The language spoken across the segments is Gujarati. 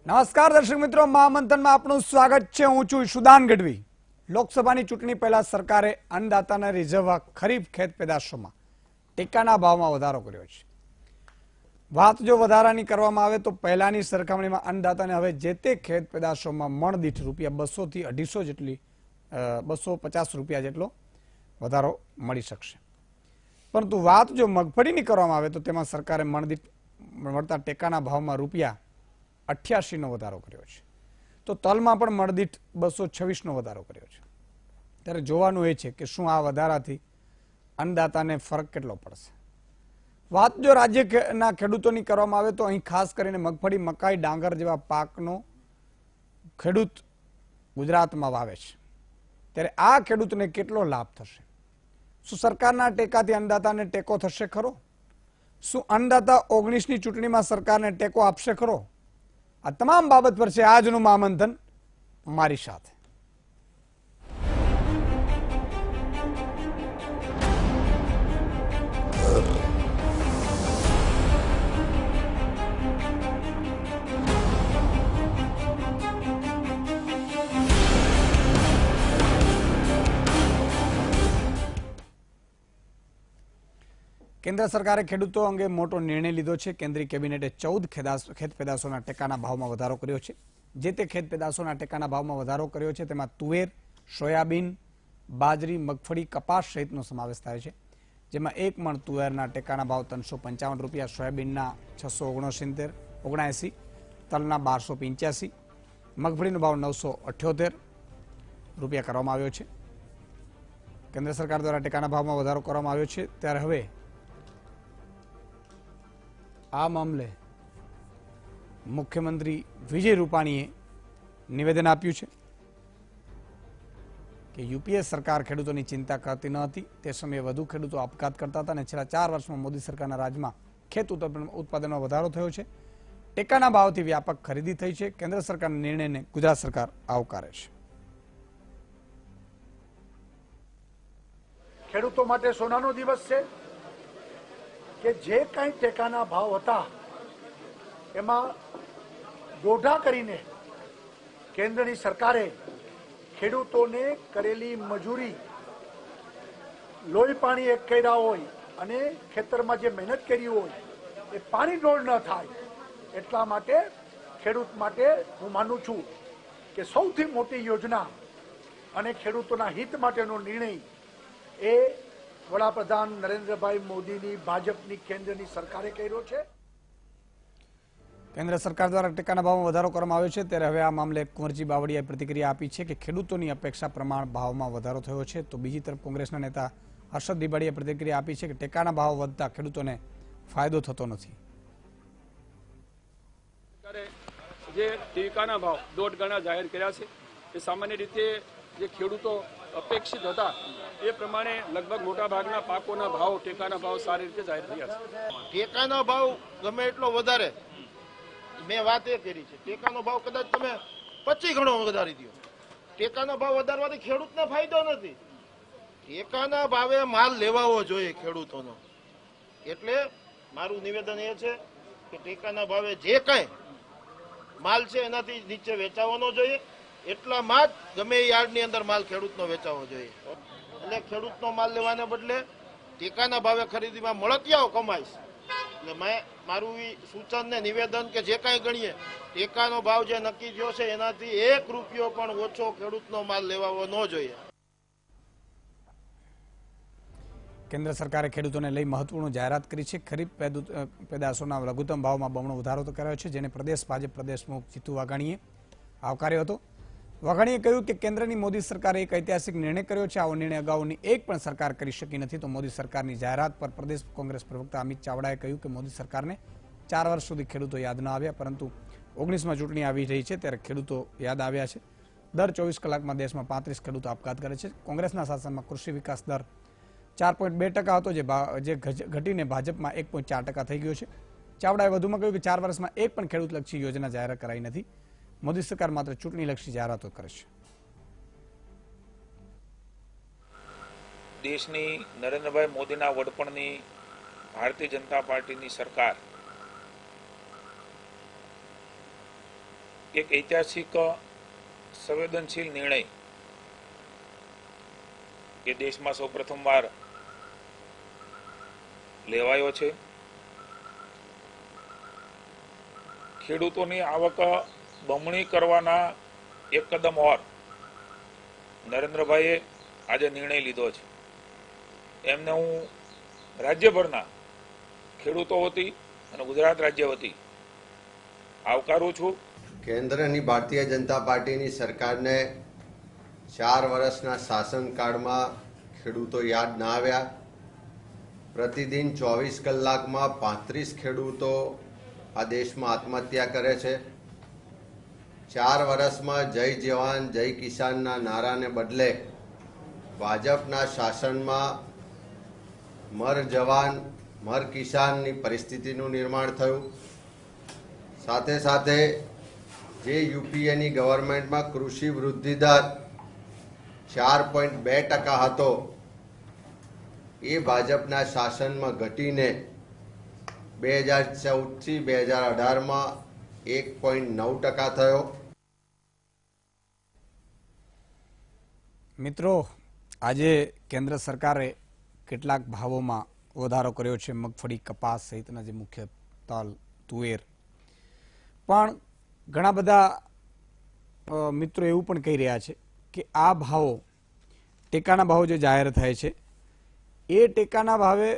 નમસ્કાર દર્શક મિત્રો, મહામંથનમાં આપનું સ્વાગત છે। હું છું સુદાન ગઢવી। લોકસભાની ચૂંટણી પહેલા સરકારે અન્નદાતાને રીઝવવા ખરીફ ખેત પેદાશોમાં ટેકાના ભાવમાં વધારો કર્યો છે। વાત જો વધારાની કરવામાં આવે તો પહેલાની સરખામણીમાં અન્નદાતાને હવે જે તે ખેત પેદાશોમાં મણ દીઠ રૂપિયા 200 થી 250 જેટલી 250 રૂપિયા જેટલો વધારો મળી શકશે। પરંતુ વાત જો મગફળીની કરવામાં આવે તો તેમાં સરકારે મણ દીઠ મળતા ટેકાના ભાવમાં રૂપિયા 88 નો વધારો કર્યો છે। તો તલમાં પણ મણ દીઠ 226 નો વધારો કર્યો છે। ત્યારે જોવાનું એ છે કે શું આ વધારાથી અન્નદાતાને ફરક કેટલો પડશે। વાત જો રાજ્યના ખેડૂતોની કરવામાં આવે તો અહીં ખાસ કરીને મગફળી, મકાઈ, ડાંગર જેવા પાકનો ખેડૂત ગુજરાતમાં વાવે છે। ત્યારે આ ખેડૂતને કેટલો લાભ થશે? શું સરકારના ટેકાથી અન્નદાતાને ટેકો થશે ખરો? શું અન્નદાતા 19ની ચૂંટણીમાં સરકારને ટેકો આપશે ખરો? આ તમામ બાબત પર છે આજનું મહામંથન મારી સાથે। કેન્દ્ર સરકારે ખેડૂતો અંગે મોટો નિર્ણય લીધો છે। કેન્દ્રીય કેબિનેટે 14 ખેત પેદાશોના ટેકાના ભાવમાં વધારો કર્યો છે। જે તે ખેત પેદાશોના ટેકાના ભાવમાં વધારો કર્યો છે તેમાં તુવેર, સોયાબીન, બાજરી, મગફળી, કપાસ સહિતનો સમાવેશ થાય છે। જેમાં એક મણ તુવેરના ટેકાના ભાવ 355 રૂપિયા, સોયાબીનના 679, તલના 1285, મગફળીનો ભાવ 978 રૂપિયા કરવામાં આવ્યો છે। કેન્દ્ર સરકાર દ્વારા ટેકાના ભાવમાં વધારો કરવામાં આવ્યો છે। ત્યારે હવે આ મામલે મુખ્યમંત્રી વિજય રૂપાણીએ નિવેદન આપ્યું છે કે યુપીએ સરકાર ખેડૂતોની ચિંતા કરતી ન હતી। તે સમયે વધુ ખેડૂતો આપઘાત કરતા હતા અને છેલ્લા 4 વર્ષમાં મોદી સરકારના રાજમાં ખેત ઉત્પાદનમાં વધારો થયો છે। ટેકાના ભાવથી વ્યાપક ખરીદી થઈ છે। કેન્દ્ર સરકારના નિર્ણયને ગુજરાત સરકાર આવકારે છે। ખેડૂતો માટે સોનાનો દિવસ છે કે જે કંઈ ટેકાના ભાવ હતા એમાં દોઢા કરીને કેન્દ્રની સરકારે ખેડૂતોને કરેલી મજૂરી, લોહી પાણી એક કર્યા હોય અને ખેતરમાં જે મહેનત કરી હોય એ પાણી ઢોળ ન થાય એટલા માટે ખેડૂત માટે હું માનું છું કે સૌથી મોટી યોજના અને ખેડૂતોના હિત માટેનો નિર્ણય એ વડાપ્રધાન નરેન્દ્રભાઈ મોદીની ભાજપની કેન્દ્રની સરકારે કર્યો છે। કેન્દ્ર સરકાર દ્વારા ટેકાના ભાવમાં વધારો કરવામાં આવ્યો છે। ત્યારે હવે આ મામલે કુંવરજી બાવળિયાએ પ્રતિક્રિયા આપી છે કે ખેડૂતોની અપેક્ષા પ્રમાણ ભાવમાં વધારો થયો છે। તો બીજી તરફ કોંગ્રેસના નેતા હર્ષદ દીબાડીએ પ્રતિક્રિયા આપી છે કે ટેકાના ભાવ વધતા ખેડૂતોને ફાયદો થતો નથી। જે ટેકાના ભાવ 1.5 ગણા જાહેર કર્યા છે એ સામાન્ય રીતે જે ખેડૂતો અપેક્ષિત હતા એ પ્રમાણે લગભગ મોટા ભાગના પાકોના ભાવ, ટેકાના ભાવ સારી રીતે જાહેર થયા છે। ટેકાનો ભાવ ગમે એટલો વધારે, મેં વાત એ કરી છે, ટેકાનો ભાવ કદાચ તમે 25 ગણો વધારી દો, ટેકાનો ભાવ વધારવાથી ખેડૂતને ફાયદો નથી। ટેકાના ભાવે માલ લેવાવો જોઈએ ખેડૂતોનો। એટલે મારું નિવેદન એ છે કે ટેકાના ભાવે જે કાંઈ માલ છે એનાથી નીચે વેચાવાનો જોઈએ। એટલામાં જ ગમે એ યાર્ડની અંદર માલ ખેડૂતનો વેચાવો જોઈએ। એટલે ખેડૂતનો માલ લેવાને બદલે ટેકાના ભાવે ખરીદીમાં મળતિયાઓ કમાઈશ। એટલે મારું સૂચન ને નિવેદન કે જે કાંઈ ગણીએ ટેકાનો ભાવ જે નક્કી થયો છે એનાથી 1 રૂપિયો પણ ઓછો ખેડૂતનો માલ લેવાવો ન જોઈએ। કેન્દ્ર સરકારે ખેડૂતોને લઈ મહત્વપૂર્ણ જાહેરાત કરી છે। ખરીફ પેદાશોના લઘુત્તમ ભાવમાં બમણો વધારો કર્યો છે, જેને પ્રદેશ ભાજપ પ્રદેશપ્રમુખ જીતુ વાઘાણીએ આવકાર્યો હતો। વાઘાણીએ કહ્યું કે કેન્દ્રની મોદી સરકારે એક ઐતિહાસિક નિર્ણય કર્યો છે। આવો નિર્ણય અગાઉની એક પણ સરકાર કરી શકી નથી। તો મોદી સરકારની જાહેરાત પર પ્રદેશ કોંગ્રેસ પ્રવક્તા અમિત ચાવડાએ કહ્યું કે મોદી સરકારને 4 વર્ષ સુધી ખેડૂતો યાદ ન આવ્યા, પરંતુ 19માં ચૂંટણી આવી રહી છે ત્યારે ખેડૂતો યાદ આવ્યા છે। દર 24 કલાકમાં દેશમાં 35 ખેડૂતો આપઘાત કરે છે। કોંગ્રેસના શાસનમાં કૃષિ વિકાસ દર 4.2% હતો, જે ઘટીને ભાજપમાં 1.4% થઈ ગયો છે। ચાવડાએ વધુમાં કહ્યું કે 4 વર્ષમાં એક પણ ખેડૂતલક્ષી યોજના જાહેર કરાઈ નથી। મોદી સરકાર માત્ર ચૂંટણીલક્ષી જાહેરાતો કરે છે। દેશની નરેન્દ્રભાઈ મોદીના વડપણની ભારતીય જનતા પાર્ટીની સરકાર એક ઐતિહાસિક સંવેદનશીલ નિર્ણય એ દેશમાં સૌ પ્રથમવાર લેવાયો છે. ખેડૂતોની આવક બમણી કરવાના એક કદમ ઓર નરેન્દ્રભાઈએ આજે નિર્ણય લીધો છે. એમને હું રાજ્યભરના ખેડૂતો વતી અને ગુજરાત રાજ્ય વતી આવકારું છું. કેન્દ્રની ભારતીય જનતા પાર્ટીની સરકારને 4 વર્ષના શાસનકાળમાં ખેડૂતો યાદ ના આવ્યા. પ્રતિદિન 24 કલાકમાં 35 ખેડૂતો આ દેશમાં આત્મહત્યા કરે છે. 4 વર્ષમાં જય જવાન જય કિસાનના નારાને બદલે ભાજપના શાસનમાં મર જવાન મર કિસાનની પરિસ્થિતિનું નિર્માણ થયું. સાથે સાથે જે યુપીએની ગવર્મેન્ટમાં કૃષિ વૃદ્ધિ દર 4.2% હતો એ ભાજપના શાસનમાં ઘટીને 2014થી 2018માં 1.9% થયો. મિત્રો, આજે કેન્દ્ર સરકારે કેટલાક ભાવોમાં વધારો કર્યો છે. મગફળી, કપાસ સહિતના જે મુખ્ય તલ, તુવેર. પણ ઘણા બધા મિત્રો એવું પણ કહી રહ્યા છે કે આ ભાવો, ટેકાના ભાવો જે જાહેર થાય છે એ ટેકાના ભાવે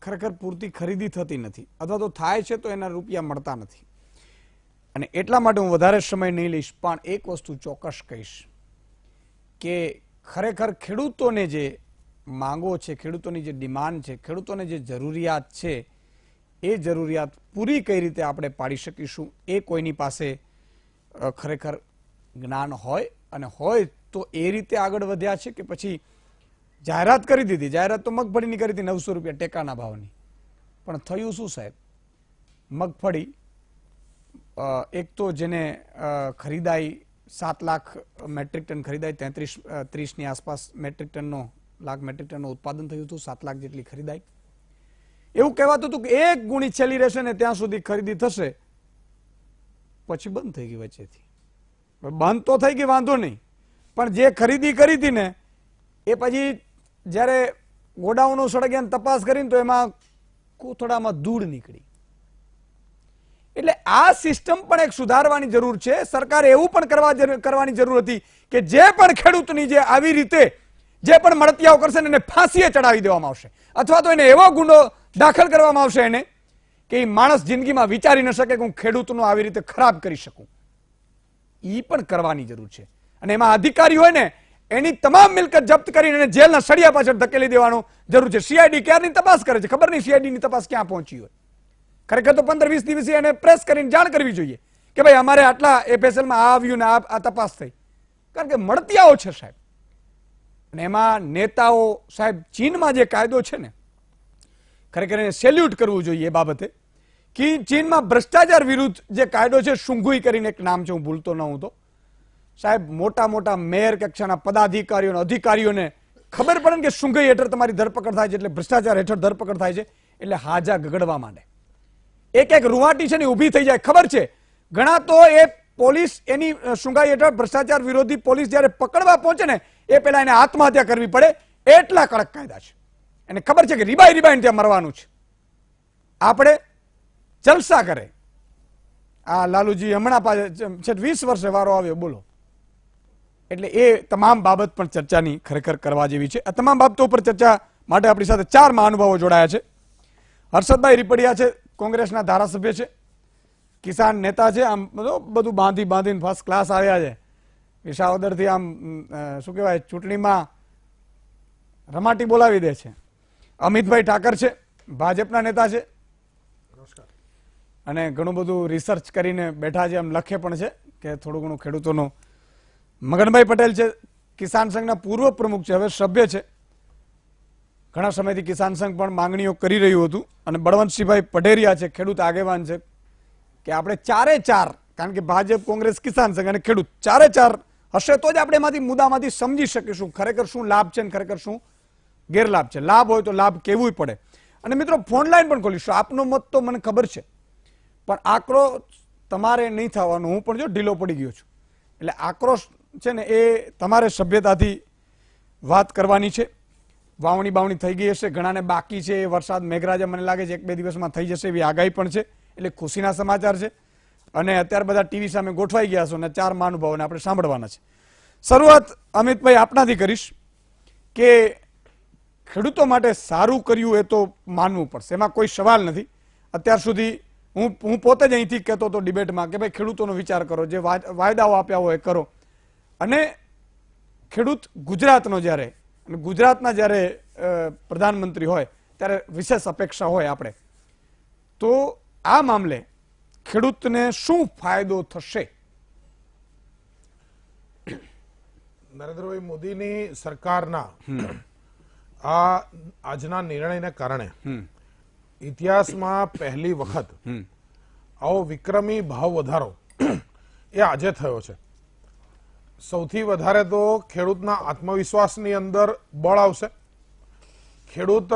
ખરેખર પૂરતી ખરીદી થતી નથી, અથવા તો થાય છે તો એના રૂપિયા મળતા નથી. અને એટલા માટે હું વધારે સમય નહીં લઈશ, પણ એક વસ્તુ ચોક્કસ કહીશ કે ખરેખર ખેડૂતોને જે માંગો છે, ખેડૂતોની જે ડિમાન્ડ છે, ખેડૂતોને જે જરૂરિયાત છે, એ જરૂરિયાત પૂરી કઈ રીતે આપણે પાડી શકીશું એ કોઈની પાસે ખરેખર જ્ઞાન હોય, અને હોય તો એ રીતે આગળ વધ્યા છે કે પછી જાહેરાત કરી દીધી. જાહેરાત તો મગફળીની કરી હતી 900 રૂપિયા ટેકાના ભાવની, પણ થયું શું સાહેબ? મગફળી એક તો જેને ખરીદાઈ 7 લાખ મેટ્રિક ટન ખરીદાઈ, 30ની આસપાસ મેટ્રિક ટનનો ઉત્પાદન થયું હતું, 7 લાખ જેટલી ખરીદાઈ. એવું કહેવાતું હતું કે 1 ગુણી છેલ્લી રહેશે ને ત્યાં સુધી ખરીદી થશે, પછી બંધ થઈ ગઈ વચ્ચેથી. બંધ તો થઈ ગઈ, વાંધો નહીં, પણ જે ખરીદી કરી હતી ને એ પછી જ્યારે ગોડાઉનો સળગ્યા તપાસ કરીને તો એમાં કોથળામાં ધૂળ નીકળી. એટલે આ સિસ્ટમ પણ એક સુધારવાની જરૂર છે. સરકારે એવું પણ કરવાની જરૂર હતી કે જે પણ ખેડૂતની જે આવી રીતે જે પણ મળતિયાઓ કરશે ને એને ફાંસીએ ચડાવી દેવામાં આવશે, અથવા તો એને એવો ગુનો દાખલ કરવામાં આવશે એને કે એ માણસ જિંદગીમાં વિચારી ન શકે કે હું ખેડૂતનું આવી રીતે ખરાબ કરી શકું. એ પણ કરવાની જરૂર છે. અને એમાં અધિકારી હોય ને એની તમામ મિલકત જપ્ત કરીને એને જેલના સળિયા પાછળ ધકેલી દેવાનું જરૂર છે. સીઆઈડી ક્યારની તપાસ કરે છે, ખબર નહીં સીઆઈડીની તપાસ ક્યાં પહોંચી હોય. ખરેખર તો 15-20 દિવસે એને પ્રેસ કરીને જાણ કરવી જોઈએ કે ભાઈ અમારે આટલા એફએસએલમાં આ આવ્યું ને આ તપાસ થઈ. કારણ કે મળતિયાઓ છે સાહેબ. અને એમાં નેતાઓ સાહેબ, ચીનમાં જે કાયદો છે ને, ખરેખર એને સેલ્યુટ કરવું જોઈએ એ બાબતે કે ચીનમાં ભ્રષ્ટાચાર વિરુદ્ધ જે કાયદો છે, શુંઘુઈ કરીને એક નામ છે, હું ભૂલતો ન હું તો સાહેબ, મોટા મોટા મેયર કક્ષાના પદાધિકારીઓ અધિકારીઓને ખબર પડે ને કે શુંઘઈ હેઠળ તમારી ધરપકડ થાય છે, એટલે ભ્રષ્ટાચાર હેઠળ ધરપકડ થાય છે, એટલે હાજા ગગડવા માંડે. એક રૂવાટી છે ને ઊભી થઈ જાય. ખબર છે ઘણા તો એ પોલીસ એની શુંઘાઈ હેઠળ ભ્રષ્ટાચાર વિરોધી પોલીસ જ્યારે પકડવા પહોંચે ને એ પહેલા એને આત્મહત્યા કરવી પડે, એટલા કડક કાયદા છે. એને ખબર છે કે રીબાઈને ત્યાં મરવાનું છે. આપણે જલસા કરે. આ લાલુજી હમણાં 20 વર્ષે વારો આવ્યો, બોલો. એટલે એ તમામ બાબત પણ ચર્ચાની ખરેખર કરવા જેવી છે. આ તમામ બાબતો ઉપર ચર્ચા માટે આપણી સાથે 4 મહાનુભાવો જોડાયા છે. હર્ષદભાઈ રીપડિયા છે, કોંગ્રેસના ધારાસભ્ય છે, કિસાન નેતા છે. આમ બધું બાંધીને ફર્સ્ટ ક્લાસ આવ્યા છે. વિસાવદરથી આમ શું કહેવાય, ચૂંટણીમાં રમાટી બોલાવી દે છે. અમિતભાઈ ઠાકર છે, ભાજપના નેતા છે, અને ઘણું બધું રિસર્ચ કરીને બેઠા છે, આમ લખે પણ છે કે થોડું ઘણું ખેડૂતોનું. મગનભાઈ પટેલ છે, કિસાન સંઘના પૂર્વ પ્રમુખ છે, હવે સભ્ય છે. ઘણા સમયથી કિસાન સંઘ પણ માંગણીઓ કરી રહ્યું હતું. અને બળવંતસિંહભાઈ પઢેરિયા છે, ખેડૂત આગેવાન છે, કે આપણે 4 કારણ કે ભાજપ, કોંગ્રેસ, કિસાન સંઘ અને ખેડૂત 4 હશે તો જ આપણે એમાંથી મુદ્દામાંથી સમજી શકીશું ખરેખર શું લાભ છે અને ખરેખર શું ગેરલાભ છે. લાભ હોય તો લાભ કહેવું પડે. અને મિત્રો, ફોન લાઈન પણ ખોલીશું. આપનો મત તો મને ખબર છે, પણ આંકડો તમારે નહીં થવાનું, હું પણ જો ઢીલો પડી ગયો છું. એટલે આક્રોશ છે ને એ તમારે સભ્યતાથી વાત કરવાની છે. વાવણી બાવણી થઈ ગઈ હશે, ઘણાને બાકી છે. વરસાદ મેઘરાજા મને લાગે છે 1-2 દિવસમાં થઈ જશે એવી આગાહી પણ છે, એટલે ખુશીના સમાચાર છે. અને અત્યારે બધા ટીવી સામે ગોઠવાઈ ગયા છો અને 4 મહાનુભાવોને આપણે સાંભળવાના છે. શરૂઆત અમિતભાઈ આપનાથી કરીશ કે ખેડૂતો માટે સારું કર્યું એ તો માનવું પડશે, એમાં કોઈ સવાલ નથી. અત્યાર સુધી હું પોતે જ અહીંથી કહેતો હતો ડિબેટમાં કે ભાઈ ખેડૂતોનો વિચાર કરો, જે વાયદાઓ આપ્યા હોય એ કરો. અને ખેડૂત ગુજરાતનો જ્યારે અને ગુજરાતના જ્યારે પ્રધાનમંત્રી હોય ત્યારે વિશેષ અપેક્ષા હોય આપણે. તો આ મામલે ખેડૂતને શું ફાયદો થશે? નરેન્દ્રભાઈ મોદીની સરકારના આ આજના નિર્ણયને કારણે ઇતિહાસમાં પહેલી વખત આવો વિક્રમી ભાવ વધારો એ આજે થયો છે. સૌથી વધારે તો ખેડૂતના આત્મવિશ્વાસની અંદર બળ આવશે. ખેડૂત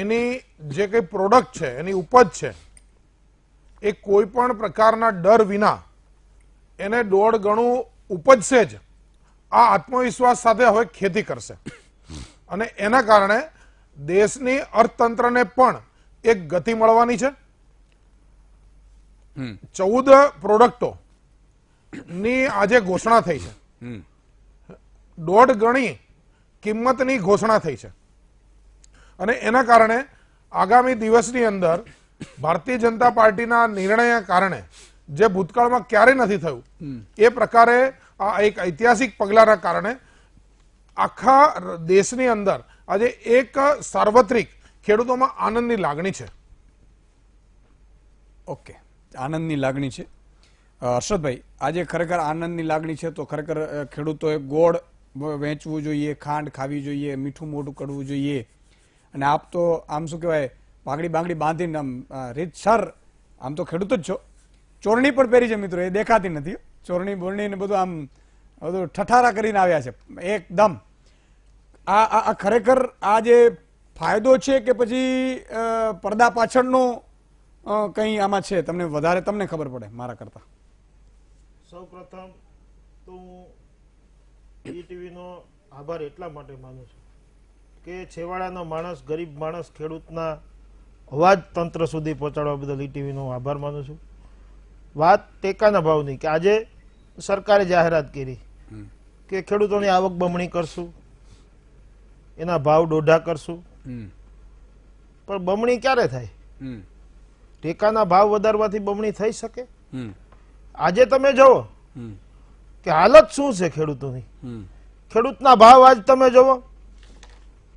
એની જે કઈ પ્રોડક્ટ છે, એની ઉપજ છે, એ કોઈ પણ પ્રકારના ડર વિના એને 1.5 ગણું ઉપજશે જ. આ આત્મવિશ્વાસ સાથે હવે ખેતી કરશે અને એના કારણે દેશની અર્થતંત્રને પણ એક ગતિ મળવાની છે. 14 પ્રોડક્ટો ની આજે ઘોષણા થઈ છે. 1.5 ગણી કિંમતની ઘોષણા થઈ છે અને એના કારણે આગામી દિવસની અંદર ભારતીય જનતા પાર્ટીના નિર્ણયના કારણે જે ભૂતકાળમાં ક્યારેય નથી થયું એ પ્રકારે આ એક ઐતિહાસિક પગલાના કારણે આખા દેશની અંદર આજે એક સાર્વત્રિક ખેડૂતોમાં આનંદની લાગણી છે. ઓકે, આનંદની લાગણી છે. હર્ષદભાઈ, આજે ખરેખર આનંદની લાગણી છે તો ખરેખર ખેડૂતોએ ગોળ વેચવું જોઈએ, ખાંડ ખાવી જોઈએ, મીઠું મોઢું કરવું જોઈએ. અને આપ તો આમ શું કહેવાય પાઘડી બાંગડી બાંધીને આમ રીતસર આમ તો ખેડૂત જ છો. ચોરણી પણ પહેરી છે મિત્રો, એ દેખાતી નથી. ચોરણી બોરણી ને બધું આમ બધું ઠઠારા કરીને આવ્યા છે એકદમ. આ ખરેખર આ જે ફાયદો છે કે પછી પડદા પાછળનો કંઈ આમાં છે? તમને વધારે તમને ખબર પડે મારા કરતા. સૌ પ્રથમ તો હું ટીવી નો આભાર એટલા માટે માનું છું કે છેવાડાનો માણસ, ગરીબ માણસ, ખેડૂતના અવાજ તંત્ર સુધી પહોંચાડવા બદલ ટીવી નો આભાર માનું છું. વાત ટેકાના ભાવની કે આજે સરકારે જાહેરાત કરી કે ખેડૂતોની આવક બમણી કરશું, એના ભાવ 1.5 કરશું. પણ બમણી ક્યારે થાય? ટેકાના ભાવ વધારવાથી બમણી થઈ શકે? આજે તમે જુઓ કે હાલત શું છે ખેડૂતોની. ખેડૂતના ભાવ આજ તમે જુઓ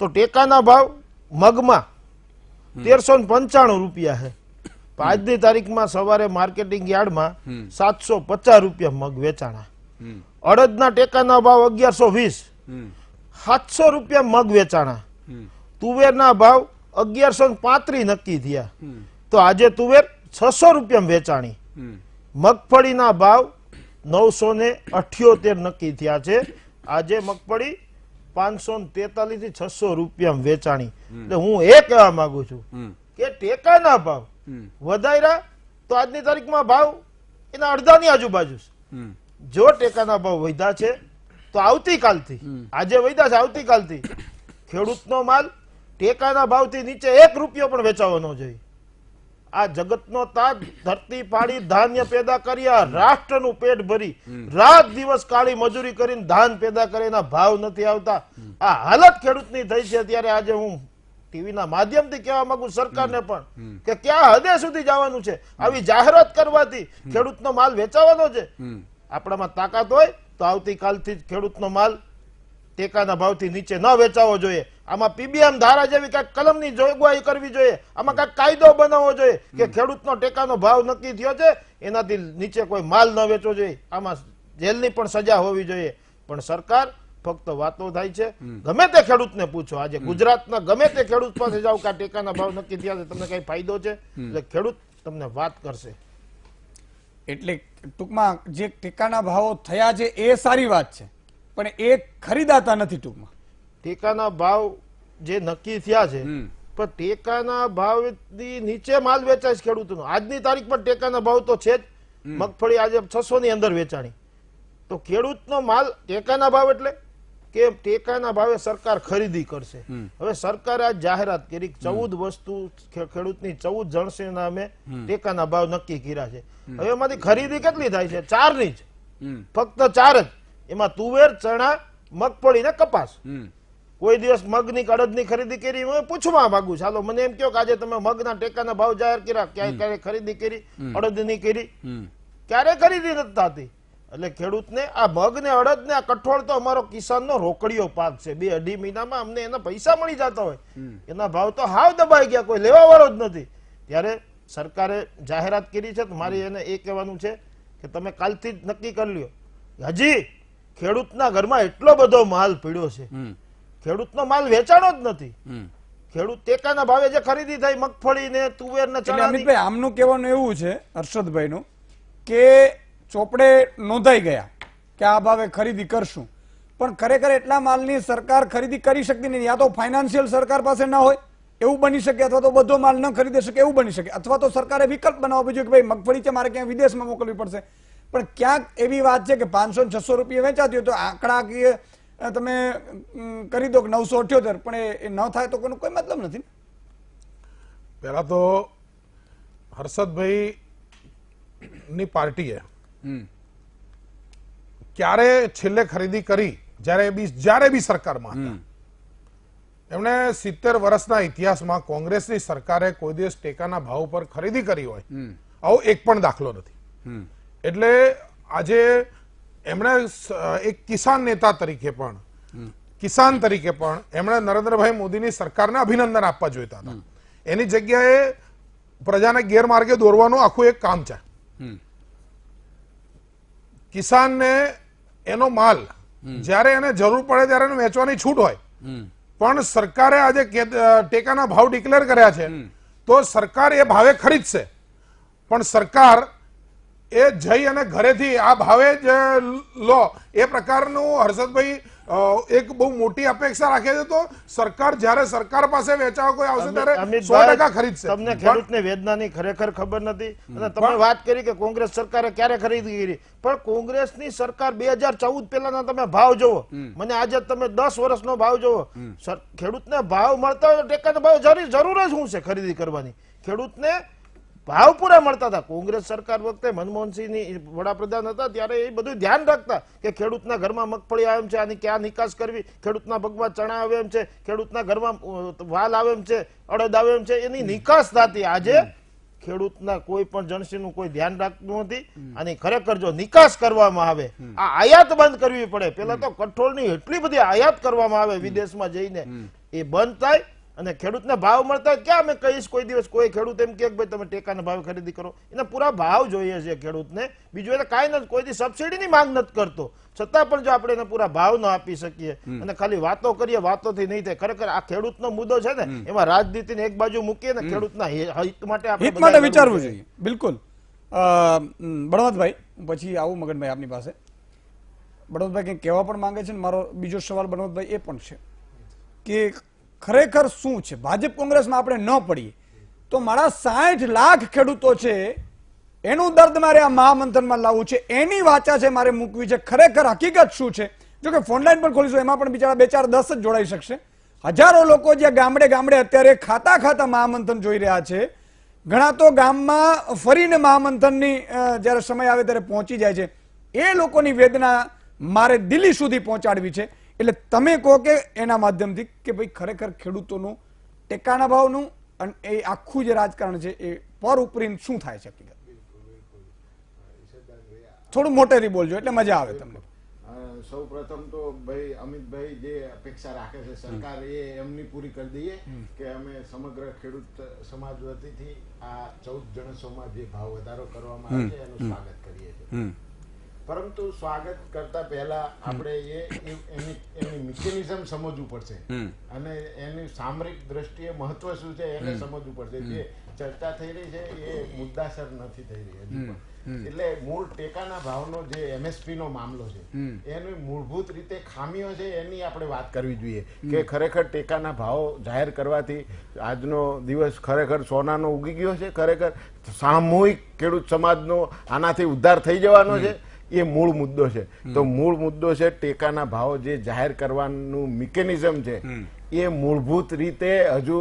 તો ટેકાના ભાવ મગમાં 1395 રૂપિયા છે. આજની તારીખમાં સવારે માર્કેટિંગ યાર્ડમાં 750 રૂપિયા મગ વેચાણા. અડદના ટેકાના ભાવ 1120, 700 રૂપિયા મગ વેચાણા. તુવેરના ભાવ 1135 નક્કી થયા તો આજે તુવેર 600 રૂપિયા વેચાણી. મગફળીના ભાવ 978 નક્કી થયા છે. આજે મગફળી 543 થી 600 રૂપિયા વેચાણી. એટલે હું એ કહેવા માંગુ છું કે ટેકાના ભાવ વધાર્યા તો આજની તારીખમાં ભાવ એના અડધાની આજુબાજુ છે. જો ટેકાના ભાવ વધ્યા છે તો આવતીકાલથી, આજે વધ્યા છે, આવતીકાલથી ખેડૂતનો માલ ટેકાના ભાવથી નીચે 1 રૂપિયો પણ વેચાવો ન જોઈએ. આ જગતનો તાજ ધરતી પાડી ધાન્ય પેદા કર્યા, રાષ્ટ્રનું પેટ ભરી રાત દિવસ કાળી મજૂરી કરીને ધાન પેદા કરે, એના ભાવ નથી આવતા. આ હાલત ખેડૂતની થઈ છે. ત્યારે આજે હું ટીવીના માધ્યમથી કહેવા માંગુ સરકારને પણ કે ક્યાં હદે સુધી જવાનું છે? આવી જાહેરાત કરવાથી ખેડૂતનો માલ વેચાવાનો છે? આપણામાં તાકાત હોય તો આવતીકાલથી જ ખેડૂતનો માલ ટેકાના ભાવથી નીચે ન વેચાવો જોઈએ. આમાં પીબીએમ ધારા જેવી કઈક કલમની જોગવાઈ કરવી જોઈએ. આમાં કઈક કાયદો બનાવવો જોઈએ કે ખેડૂતનો ટેકાનો ભાવ નક્કી થયો છે, એનાથી નીચે કોઈ માલ ન વેચવો જોઈએ. આમાં જેલની પણ સજા હોવી જોઈએ. પણ સરકાર ફક્ત વાતો થાય છે. ગમે તે ખેડૂતને પૂછો, આજે ગુજરાતના ગમે તે ખેડૂત પાસે જાઓ કે આ ટેકાના ભાવ નક્કી થયા છે, તમને કઈ ફાયદો છે? એટલે ખેડૂત તમને વાત કરશે. એટલે ટૂંકમાં જે ટેકાના ભાવો થયા છે એ સારી વાત છે, પણ એ ખરીદાતા નથી. ટૂંકમાં ટેકાના ભાવ જે નક્કી થયા છે પણ ટેકાના ભાવથી નીચે માલ વેચાય છે ખેડૂતોનો. આજની તારીખ પર ટેકાના ભાવ તો છે જ. મગફળી આજે 600 ની અંદર વેચાણી, તો ખેડૂતનો માલ ટેકાના ભાવ એટલે કે ટેકાના ભાવે સરકાર ખરીદી કરશે. હવે સરકારે આ જાહેરાત કરી 14 વસ્તુ ખેડૂતની 14 જણસી નામે ટેકાના ભાવ નક્કી કર્યા છે. હવે એમાંથી ખરીદી કેટલી થાય છે? 4 ની જ, ફક્ત 4 જ. એમાં તુવેર, ચણા, મગફળી ને કપાસ. કોઈ દિવસ મગની અડદની ખરીદી કરી? હું પૂછવા માંગુ, ચાલો મને એમ કહો કે આજે તમે મગના ટેકાના ભાવ જાહેર કર્યા, ક્યારે ખરીદી કરી? અડદની કરી? ક્યારે ખરીદી નથી થતી. એટલે ખેડૂતને આ મગ ને અડદ ને આ કઠોળ તો અમારો કિસાનનો રોકડીયો પાક છે. 2-2.5 મહિનામાં અમને એના પૈસા મળી જતા હોય, એના ભાવ તો હાવ દબાઈ ગયા, કોઈ લેવા વાળો જ નથી. ત્યારે સરકારે જાહેરાત કરી છે, તો મારી એને એ કહેવાનું છે કે તમે કાલથી જ નક્કી કરી લ્યો. હજી ખેડૂતના ઘરમાં એટલો બધો માલ પીડ્યો છે, ખેડૂતનો માલ વેચાણો જ નથી. ખેડૂત ટેકાના ભાવે જે ખરીદી થઈ મગફળી ને તુવેર ને ચણા. અમિતભાઈ, આમનું કહેવાનું એવું છે હર્ષદભાઈનું કે ચોપડે નોંધાઈ ગયા કે આ ભાવે ખરીદી કરશું, પણ ખરેખર એટલા માલની સરકાર ખરીદી કરી શકતી નથી. યા તો ફાઇનાન્શિયલ સરકાર પાસે ના હોય એવું બની શકે, અથવા તો બધો માલ ન ખરીદી શકે એવું બની શકે, અથવા તો સરકારે વિકલ્પ બનાવવો જોઈએ કે ભાઈ મગફળી છે મારે ક્યાંય વિદેશમાં મોકલવી પડશે. પણ ક્યાંક એવી વાત છે કે 500-600 રૂપિયા વેચાતી હોય તો આંકડાકીય તમે કરી દો કે 978, પણ એ ન થાય તો કોઈ મતલબ નથી. પહેલા તો હર્ષદભાઈ ની પાર્ટીએ ક્યારે છેલ્લે ખરીદી કરી? જ્યારે બી સરકારમાં હતા. એમણે 70 વર્ષના ઇતિહાસમાં કોંગ્રેસની સરકારે કોઈ દિવસ ટેકાના ભાવ પર ખરીદી કરી હોય આવો એક પણ દાખલો નથી. એટલે આજે એમણે એક કિસાન નેતા તરીકે પણ, કિસાન તરીકે પણ એમણે નરેન્દ્રભાઈ મોદીની સરકારને અભિનંદન આપવા જોઈતા હતા. એની જગ્યાએ પ્રજાને ગેરમાર્ગે દોરવાનું આખું એક કામ છે. કિસાનને એનો માલ જ્યારે એને જરૂર પડે ત્યારે એને વેચવાની છૂટ હોય, પણ સરકારે આજે ટેકાના ભાવ ડિક્લેર કર્યા છે તો સરકાર એ ભાવે ખરીદશે. પણ સરકાર એ જઈ અને ઘરેથી આ ભાવે જ લો એ પ્રકારનું હર્ષદભાઈ એક બહુ મોટી અપેક્ષા રાખે છે. તો સરકાર જ્યારે સરકાર પાસે વેચાવા કોઈ આવશે ત્યારે 100% ખરીદશે. તમને ખેડૂતને વેદનાની ખરેખર ખબર નથી. અને તમે વાત કરી કે કોંગ્રેસ સરકારે ક્યારે ખરીદી કરી, પણ કોંગ્રેસની સરકાર 2014 પહેલાના તમે ભાવ જોવો, મને આજે તમે 10 વર્ષનો ભાવ જોવો, ખેડૂતને ભાવ મળતા હોય ટેકાનો ભાવ જરૂર જ શું છે ખરીદી કરવાની? ખેડૂતને ભાવ પૂરા મળતા હતા. કોંગ્રેસ સરકાર વખતે મનમોહનસિંહની વડાપ્રધાન હતા ત્યારે એ બધું ધ્યાન રાખતા કે ખેડૂતના ઘરમાં મગફળી આવે એમ છે, આની ક્યાં નિકાસ કરવી, ખેડૂતના પગમાં ચણા આવે એમ છે, ખેડૂતના ઘરમાં વાલ આવે એમ છે, અડદ આવે એમ છે, એની નિકાસ થતી. આજે ખેડૂતના કોઈ પણ જણસીનું કોઈ ધ્યાન રાખતું નથી. અને ખરેખર જો નિકાસ કરવામાં આવે, આ આયાત બંધ કરવી પડે. પેલા તો કઠોળની એટલી બધી આયાત કરવામાં આવે વિદેશમાં જઈને, એ બંધ થાય અને ખેડૂતને ભાવ મળતા. ક્યાં મેં કહીશ કોઈ દિવસ કોઈ ખેડૂત એમ કે ભાઈ તમે ટેકાના ભાવે ખરીદી કરો? એને પૂરા ભાવ જોઈએ છે ખેડૂતને, બીજું એને કાંઈ નથી. કોઈ દી સબસિડીની માંગ નથી કરતો, છતાં પણ જો આપણે એને પૂરા ભાવ ન આપી શકીએ અને ખાલી વાતો કરીએ, વાતોથી નહીં થાય. ખરેખર આ ખેડૂતનો મુદ્દો છે ને, એમાં રાજનીતિને એક બાજુ મૂકીએ ને ખેડૂતના હિત માટે આપણે વિચારવું જોઈએ. બિલકુલ. બળવંતભાઈ, પછી આવું મગનભાઈ આપની પાસે. બળવંતભાઈ કંઈક કહેવા પણ માંગે છે ને મારો બીજો સવાલ બળવંતભાઈ એ પણ છે કે ખરેખર શું છે? ભાજપ કોંગ્રેસમાં આપણે ન પડીએ તો મારા 60 લાખ ખેડૂતો છે, એનું દર્દ મારે આ મહામંથનમાં લાવવું છે, એની વાચા છે મારે મૂકવી છે. ખરેખર હકીકત શું છે? જો કે ફોનલાઈન પણ ખોલીશું, એમાં પણ બિચારા 2, 4, 10 જ જોડાઈ શકશે. હજારો લોકો જે ગામડે ગામડે અત્યારે ખાતા મહામંથન જોઈ રહ્યા છે, ઘણા તો ગામમાં ફરીને મહામંથનની જ્યારે સમય આવે ત્યારે પહોંચી જાય છે. એ લોકોની વેદના મારે દિલ્હી સુધી પહોંચાડવી છે. એટલે તમે કહો કે એના માધ્યમથી કે ભાઈ ખરેખર ખેડૂતોનું ટેકાના ભાવનું અને એ આખું જે રાજકારણ છે એ પર ઉપરી શું થાય છે? થોડું મોટેથી બોલજો એટલે મજા આવે તમને. સૌ પ્રથમ તો ભાઈ અમિતભાઈ જે અપેક્ષા રાખે છે સરકાર એ એમની પૂરી કરી દઈએ કે અમે સમગ્ર ખેડૂત સમાજ વતીથી આ 14 જણસોમાં જે ભાવ વધારો કરવામાં આવે છે એનું સ્વાગત કરીએ છીએ. પરંતુ સ્વાગત કરતા પહેલા આપણે એની મિકેનિઝમ સમજવું પડશે અને એની સામરિક દ્રષ્ટિએ મહત્વ શું છે એને સમજવું પડશે. જે ચર્ચા થઈ રહી છે એ મુદ્દાસર નથી થઈ રહી હજી પણ. એટલે મૂળ ટેકાના ભાવનો જે MSP નો મામલો છે એની મૂળભૂત રીતે ખામીઓ છે એની આપણે વાત કરવી જોઈએ કે ખરેખર ટેકાના ભાવ જાહેર કરવાથી આજનો દિવસ ખરેખર સોનાનો ઉગી ગયો છે, ખરેખર સામૂહિક ખેડૂત સમાજનો આનાથી ઉદ્ધાર થઈ જવાનો છે, એ મૂળ મુદ્દો છે. તો મૂળ મુદ્દો છે ટેકાના ભાવ જે જાહેર કરવાનું મિકેનિઝમ છે એ મૂળભૂત રીતે હજુ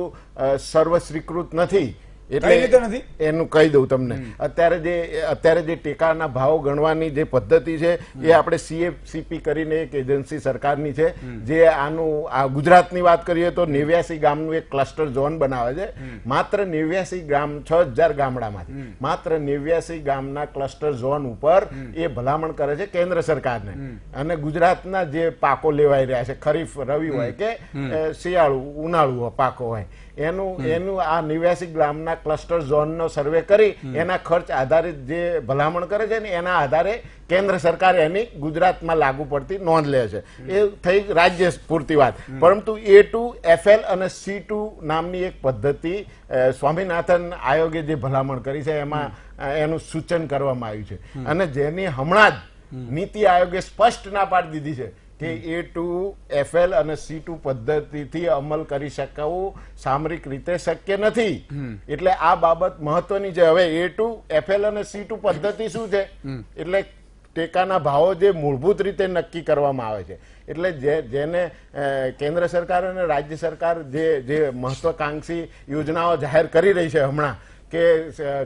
સર્વસ્વીકૃત નથી. એટલે એનું કહી દઉં તમને. અત્યારે જે ટેકાના ભાવ ગણવાની જે પદ્ધતિ છે એ આપણે CFCP કરીને એક એજન્સી સરકારની છે જે આનું આ ગુજરાતની વાત કરીએ તો 89 ગામનું એક ક્લસ્ટર ઝોન બનાવે છે. માત્ર 89 ગામ 6000 ગામડામાંથી માત્ર 89 ગામના ક્લસ્ટર ઝોન ઉપર એ ભલામણ કરે છે કેન્દ્ર સરકારને. અને ગુજરાતના જે પાકો લેવાઈ રહ્યા છે, ખરીફ રવિ હોય કે શિયાળુ ઉનાળુ પાકો હોય, એનું આ 89 ગામના ક્લસ્ટર ઝોનનો સર્વે કરી એના ખર્ચ આધારિત જે ભલામણ કરે છે ને એના આધારે કેન્દ્ર સરકાર એની ગુજરાતમાં લાગુ પડતી નોંધ લે છે. એ થઈ રાજ્ય પૂરતી વાત. પરંતુ A2, FL અને C2 નામની એક પદ્ધતિ સ્વામિનાથન આયોગે જે ભલામણ કરી છે એમાં એનું સૂચન કરવામાં આવ્યું છે અને જેની હમણાં જ નીતિ આયોગે સ્પષ્ટ ના પાડી દીધી છે કે A2, FL અને C2 પદ્ધતિથી અમલ કરી શકવું સામરિક રીતે શક્ય નથી. એટલે આ બાબત મહત્વની છે. હવે A2, FL અને C2 પદ્ધતિ શું છે? એટલે ટેકાના ભાવો જે મૂળભૂત રીતે નક્કી કરવામાં આવે છે. એટલે જેને કેન્દ્ર સરકાર અને રાજ્ય સરકાર જે મહત્વાકાંક્ષી યોજનાઓ જાહેર કરી રહી છે હમણાં કે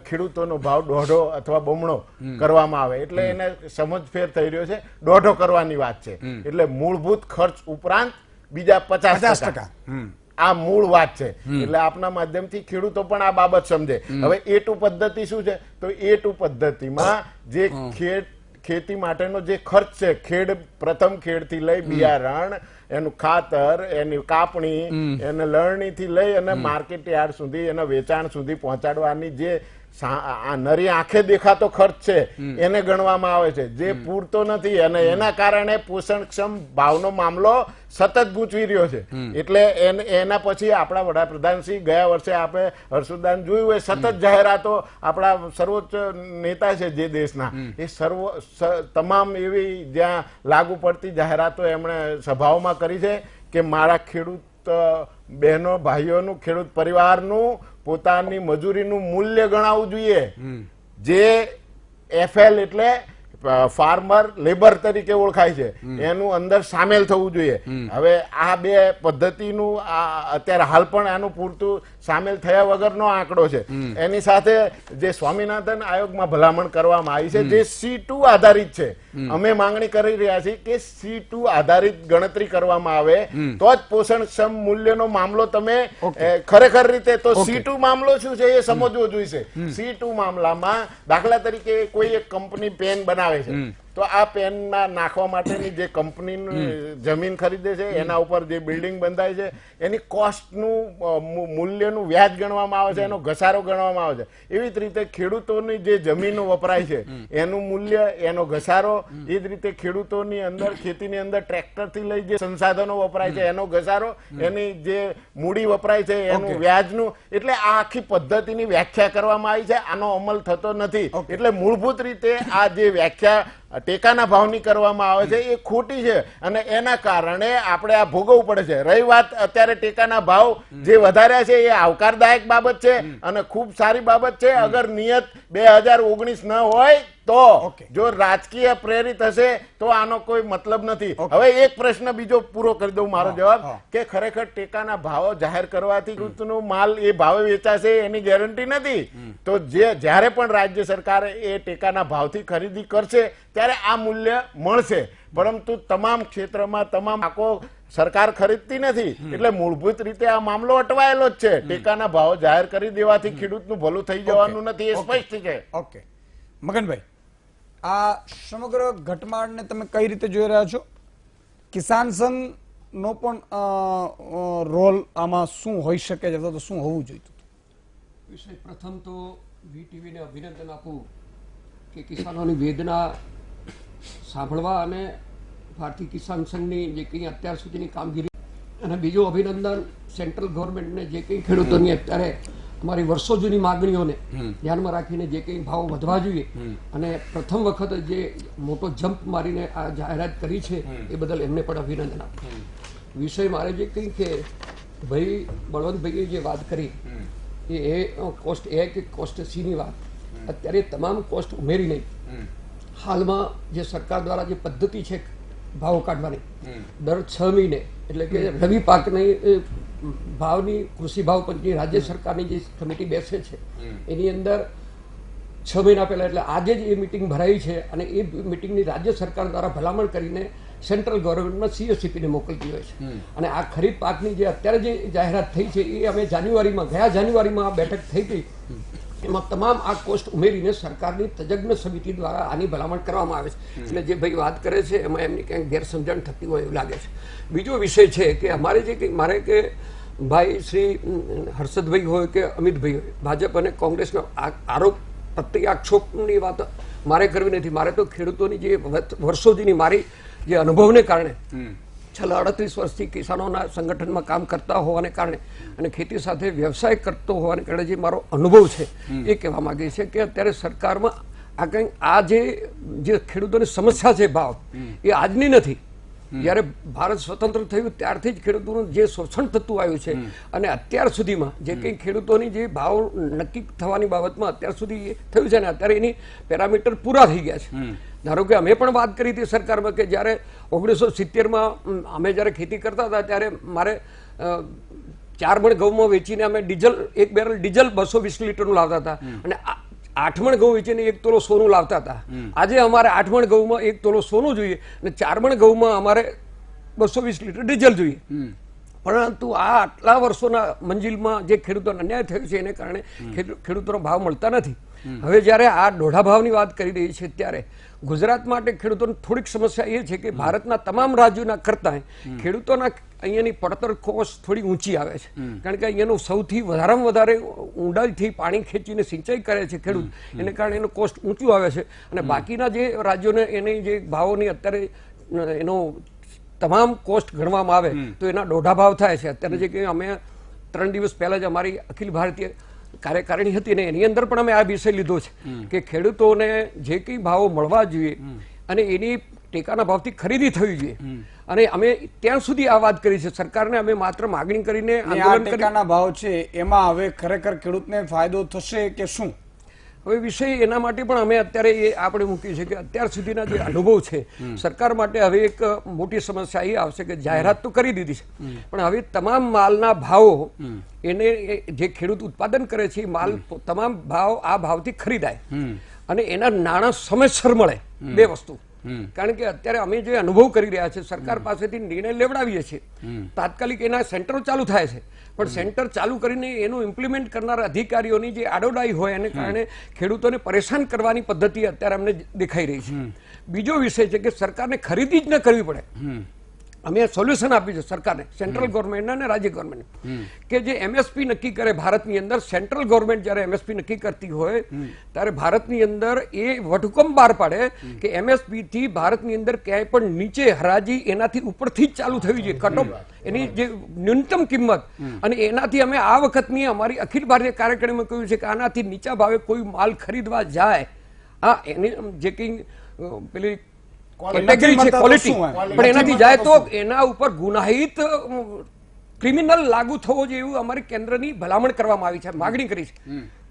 ખેડૂતોનો ભાવ દોઢો અથવા બમણો કરવામાં આવે, એટલે એને સમજફેર થઈ રહ્યો છે, દોઢો કરવાની વાત છે. એટલે મૂળભૂત ખર્ચ ઉપરાંત બીજા 50%. આ મૂળ વાત છે. એટલે આપના માધ્યમથી ખેડૂતો પણ આ બાબત સમજે. હવે A2 પદ્ધતિ શું છે? તો A2 પદ્ધતિમાં જે ખેતી માટેનો જે ખર્ચ છે, પ્રથમ ખેડથી લઈ બિયારણ, એનું ખાતર, એની કાપણી, એને લણણીથી લઈ અને માર્કેટ યાર્ડ સુધી એના વેચાણ સુધી પહોંચાડવાની જે નરી આંખે દેખાતો ખર્ચ છે એને ગણવામાં આવે છે, જે પૂરતો નથી. અને એના કારણે પોષણક્ષમ ભાવનો મામલો સતત ગૂંચવી રહ્યો છે. એટલે એના પછી આપણા વડાપ્રધાન શ્રી ગયા વર્ષે આપણે હર્ષુદાન જોયું હોય, સતત જાહેરાતો આપણા સર્વોચ્ચ નેતા છે જે દેશના, એ તમામ એવી જ્યાં લાગુ પડતી જાહેરાતો એમણે સભાઓમાં કરી છે કે મારા ખેડૂત બહેનો ભાઈઓનું, ખેડૂત પરિવારનું પોતાની મજૂરીનું મૂલ્ય ગણાવવું જોઈએ. જે FL એટલે ફાર્મર લેબર તરીકે ઓળખાય છે એનું અંદર સામેલ થવું જોઈએ. હવે આ બે પદ્ધતિનું અત્યારે હાલ પણ આનું પૂરતું સામેલ થયા વગરનો આંકડો છે. એની સાથે જે સ્વામિનાથન આયોગમાં ભલામણ કરવામાં આવી છે જે C2 આધારિત છે, અમે માંગણી કરી રહ્યા છીએ કે C2 આધારિત ગણતરી કરવામાં આવે તો જ પોષણક્ષમ મૂલ્યનો મામલો તમે ખરેખર રીતે તો C2 મામલો શું છે એ સમજવો જોઈશે. C2 મામલામાં દાખલા તરીકે કોઈ એક કંપની પેન બનાવે છે તો આ પેનમાં નાખવા માટેની જે કંપનીની જમીન ખરીદે છે એના ઉપર જે બિલ્ડિંગ બંધાય છે એની કોસ્ટનું મૂલ્યનું વ્યાજ ગણવામાં આવે છે, એનો ઘસારો ગણવામાં આવે છે. એવી જ રીતે ખેડૂતોની જે જમીનો વપરાય છે એનું મૂલ્ય, એનો ઘસારો, એ જ રીતે ખેડૂતોની અંદર ખેતીની અંદર ટ્રેક્ટરથી લઈ જે સંસાધનો વપરાય છે એનો ઘસારો, એની જે મૂડી વપરાય છે એનું વ્યાજનું. એટલે આ આખી પદ્ધતિની વ્યાખ્યા કરવામાં આવી છે, આનો અમલ થતો નથી. એટલે મૂળભૂત રીતે આ જે વ્યાખ્યા ટેકાના ભાવની કરવામાં આવે છે એ ખોટી છે અને એના કારણે આપણે આ ભોગવવું પડે છે. રહી વાત અત્યારે ટેકાના ભાવ જે વધાર્યા છે એ આવકારદાયક બાબત છે અને ખૂબ સારી બાબત છે. અગર નિયત 2019 ન હોય તો જો રાજકીય પ્રેરિત હશે તો આનો કોઈ મતલબ નથી. હવે એક પ્રશ્ન બીજો પૂરો કરી દઉં મારો જવાબ કે ખરેખર ટેકાના ભાવો જાહેર કરવાથી ખેડૂતનો માલ એ ભાવે વેચાશે એની ગેરંટી નથી. તો જ્યારે પણ રાજ્ય સરકાર એ ટેકાના ભાવથી ખરીદી કરશે ત્યારે આ મૂલ્ય મળશે. પરંતુ તમામ ક્ષેત્રમાં તમામ પાકો સરકાર ખરીદતી નથી. એટલે મૂળભૂત રીતે આ મામલો અટવાયેલો જ છે. ટેકાના ભાવ જાહેર કરી દેવાથી ખેડૂતનું ભલું થઈ જવાનું નથી, એ સ્પષ્ટ છે. ઓકે મગનભાઈ, આ સમગ્ર ઘટમાળને તમે કઈ રીતે જોઈ રહ્યા છો? કિસાન સંઘનો પણ રોલ આમાં શું હોઈ શકે છે, તો શું હોવું જોઈએ? વિષય પ્રથમ તો VTVને અભિનંદન આપું કે કિસાનોની વેદના સાંભળવા અને ભારતીય કિસાન સંઘની જે કંઈ અત્યાર સુધીની કામગીરી અને બીજું અભિનંદન સેન્ટ્રલ ગવર્મેન્ટને જે કંઈ ખેડૂતોની અત્યારે અમારી વર્ષો જૂની માગણીઓને ધ્યાનમાં રાખીને જે કંઈ ભાવ વધવા જોઈએ અને પ્રથમ વખત જે મોટો જમ્પ મારીને આ જાહેરાત કરી છે એ બદલ એમને પણ અભિનંદન આપું. વિષય મારે જે કંઈ કે ભાઈ બળવંતભાઈએ જે વાત કરી એ કોસ્ટ એ કે કોસ્ટ સીની વાત, અત્યારે તમામ કોસ્ટ ઉમેરી નહીં. હાલમાં જે સરકાર દ્વારા જે પદ્ધતિ છે ભાવ કાઢવાની દર 6 મહિને એટલે કે રવિ પાકની ભાવની કૃષિ ભાવ પંચની રાજ્ય સરકારની જે કમિટી બેસે છે એની અંદર 6 મહિના પહેલા એટલે આજે જ એ મિટિંગ ભરાઈ છે અને એ મિટિંગની રાજ્ય સરકાર દ્વારા ભલામણ કરીને સેન્ટ્રલ ગવર્મેન્ટમાં CSCPને મોકલતી હોય છે. અને આ ખરીફ પાકની જે અત્યારે જે જાહેરાત થઈ છે એ અમે ગયા જાન્યુઆરીમાં આ બેઠક થઈ હતી, એમાં તમામ આ કોસ્ટ ઉમેરીને સરકારની તજજ્ઞ સમિતિ દ્વારા આની ભલામણ કરવામાં આવે છે. એટલે જે ભાઈ વાત કરે છે એમાં એમની ક્યાંક ગેરસમજણ થતી હોય એવું લાગે છે. બીજો વિષય છે કે અમારે જે કંઈ મારે કે ભાઈ શ્રી હર્ષદભાઈ હોય કે અમિતભાઈ હોય, ભાજપ અને કોંગ્રેસનો આરોપ પ્રત્યાક્ષોપની વાત મારે કરવી નથી. મારે તો ખેડૂતોની જે વર્ષો જૂની મારી જે અનુભવને કારણે છેલ્લા 38 વર્ષથી કિસાનોના સંગઠનમાં કામ કરતા હોવાને કારણે અને ખેતી સાથે વ્યવસાય કરતો હોવાને કારણે જે મારો અનુભવ છે એ કહેવા માંગે છે કે અત્યારે સરકારમાં આ કંઈ આ જે ખેડૂતોની સમસ્યા છે ભાવ એ આજની નથી. જ્યારે ભારત સ્વતંત્ર થયું ત્યારથી જ ખેડૂતોનું જે શોષણ થતું આવ્યું છે અને અત્યાર સુધીમાં જે કંઈ ખેડૂતોની જે ભાવ નક્કી થવાની બાબતમાં અત્યાર સુધી થયું છે ને અત્યારે એની પેરામીટર પૂરા થઈ ગયા છે. ધારો કે અમે પણ વાત કરી હતી સરકારમાં કે જ્યારે 1970માં અમે જ્યારે ખેતી કરતા હતા ત્યારે મારે 4 મણ ઘઉંમાં વેચીને અમે એક બેરલ ડીઝલ 220 લીટરનું લાવતા હતા અને 8 મણ ઘઉં વેચીને 1 તોલો સોનું લાવતા હતા. આજે અમારે 8 મણ ઘઉંમાં 1 તોલો સોનું જોઈએ અને 4 મણ ઘઉંમાં અમારે 220 લીટર ડીઝલ જોઈએ. પરંતુ આ આટલા વર્ષોના મંજિલમાં જે ખેડૂતોને અન્યાય થયો છે એને કારણે ખેડૂતોનો ભાવ મળતા નથી. હવે જ્યારે આ દોઢા ભાવની વાત કરી રહી છે ત્યારે ગુજરાત માટે ખેડૂતોની થોડીક સમસ્યા એ છે કે ભારતના તમામ રાજ્યોના કરતાં ખેડૂતોના અહીંયાની પડતર કોસ્ટ થોડી ઊંચી આવે છે. કારણ કે અહીંયાનું સૌથી વધારેમાં વધારે ઊંડાઈથી પાણી ખેંચીને સિંચાઈ કરે છે ખેડૂત, એને કારણે એનું કોસ્ટ ઊંચું આવે છે. અને બાકીના જે રાજ્યોને એની જે ભાવોની અત્યારે એનો તમામ કોસ્ટ ગણવામાં આવે તો એના દોઢા ભાવ થાય છે. અત્યારે જે કે અમે 3 દિવસ પહેલા જ અમારી અખિલ ભારતીય કાર્યકારિણી હતી ને એની અંદર પણ અમે આ વિષય લીધો છે કે ખેડૂતોને જે કંઈ ભાવો મળવા જોઈએ અને એની ટેકાના ભાવથી ખરીદી થવી જોઈએ. અને અમે ત્યાં સુધી આ વાત કરી છે સરકારને, અમે માત્ર માગણી કરીને આંદોલન ટેકાના ભાવ છે એમાં હવે ખરેખર ખેડૂતને ફાયદો થશે કે શું? હવે વિષય એના માટે પણ અમે અત્યારે એ આપણે મૂકી છે કે અત્યાર સુધીના જે અનુભવ છે સરકાર માટે હવે એક મોટી સમસ્યા એ આવશે કે જાહેરાત તો કરી દીધી છે પણ હવે તમામ માલના ભાવો એને જે ખેડૂત ઉત્પાદન કરે છે એ માલ તમામ ભાવ આ ભાવથી ખરીદાય અને એના નાણાં સમયસર મળે. બે વસ્તુ, કારણ કે અત્યારે અમે જે અનુભવ કરી રહ્યા છે સરકાર પાસેથી નિર્ણય લેવડાવીએ છીએ, તાત્કાલિક એના સેન્ટરો ચાલુ થાય છે પણ સેન્ટર ચાલુ કરીને એનું ઇમ્પ્લિમેન્ટ કરનાર અધિકારીઓની જે આડોડાઈ હોય એને કારણે ખેડૂતોને પરેશાન કરવાની પદ્ધતિ અત્યારે અમને દેખાઈ રહી છે. બીજો વિષય છે કે સરકારને ખરીદી જ ન કરવી પડે. અમે સોલ્યુશન આપ્યું છે સરકારને, સેન્ટ્રલ ગવર્મેન્ટને અને રાજ્ય ગવર્મેન્ટને કે જે MSP નક્કી કરે ભારતની અંદર, સેન્ટ્રલ ગવર્મેન્ટ જ્યારે MSP નક્કી કરતી હોય ત્યારે ભારતની અંદર એ વટહુકમ બહાર પાડે કે MSP થી ભારતની અંદર ક્યાંય પણ નીચે હરાજી એનાથી ઉપરથી જ ચાલુ થવી જોઈએ, કટ ઓફ એની જે ન્યૂનતમ કિંમત. અને એનાથી અમે આ વખતની અમારી અખિલ ભારતીય કાર્યક્રમમાં કહ્યું છે કે આનાથી નીચા ભાવે કોઈ માલ ખરીદવા જાય એની જે કંઈ પેલી કેટેગરી છે ક્વોલિટી પણ એનાથી જાય તો એના ઉપર ગુનાહિત ક્રિમિનલ લાગુ થવો જોઈએ એવું અમારી કેન્દ્રની ભલામણ કરવામાં આવી છે, માગણી કરી છે.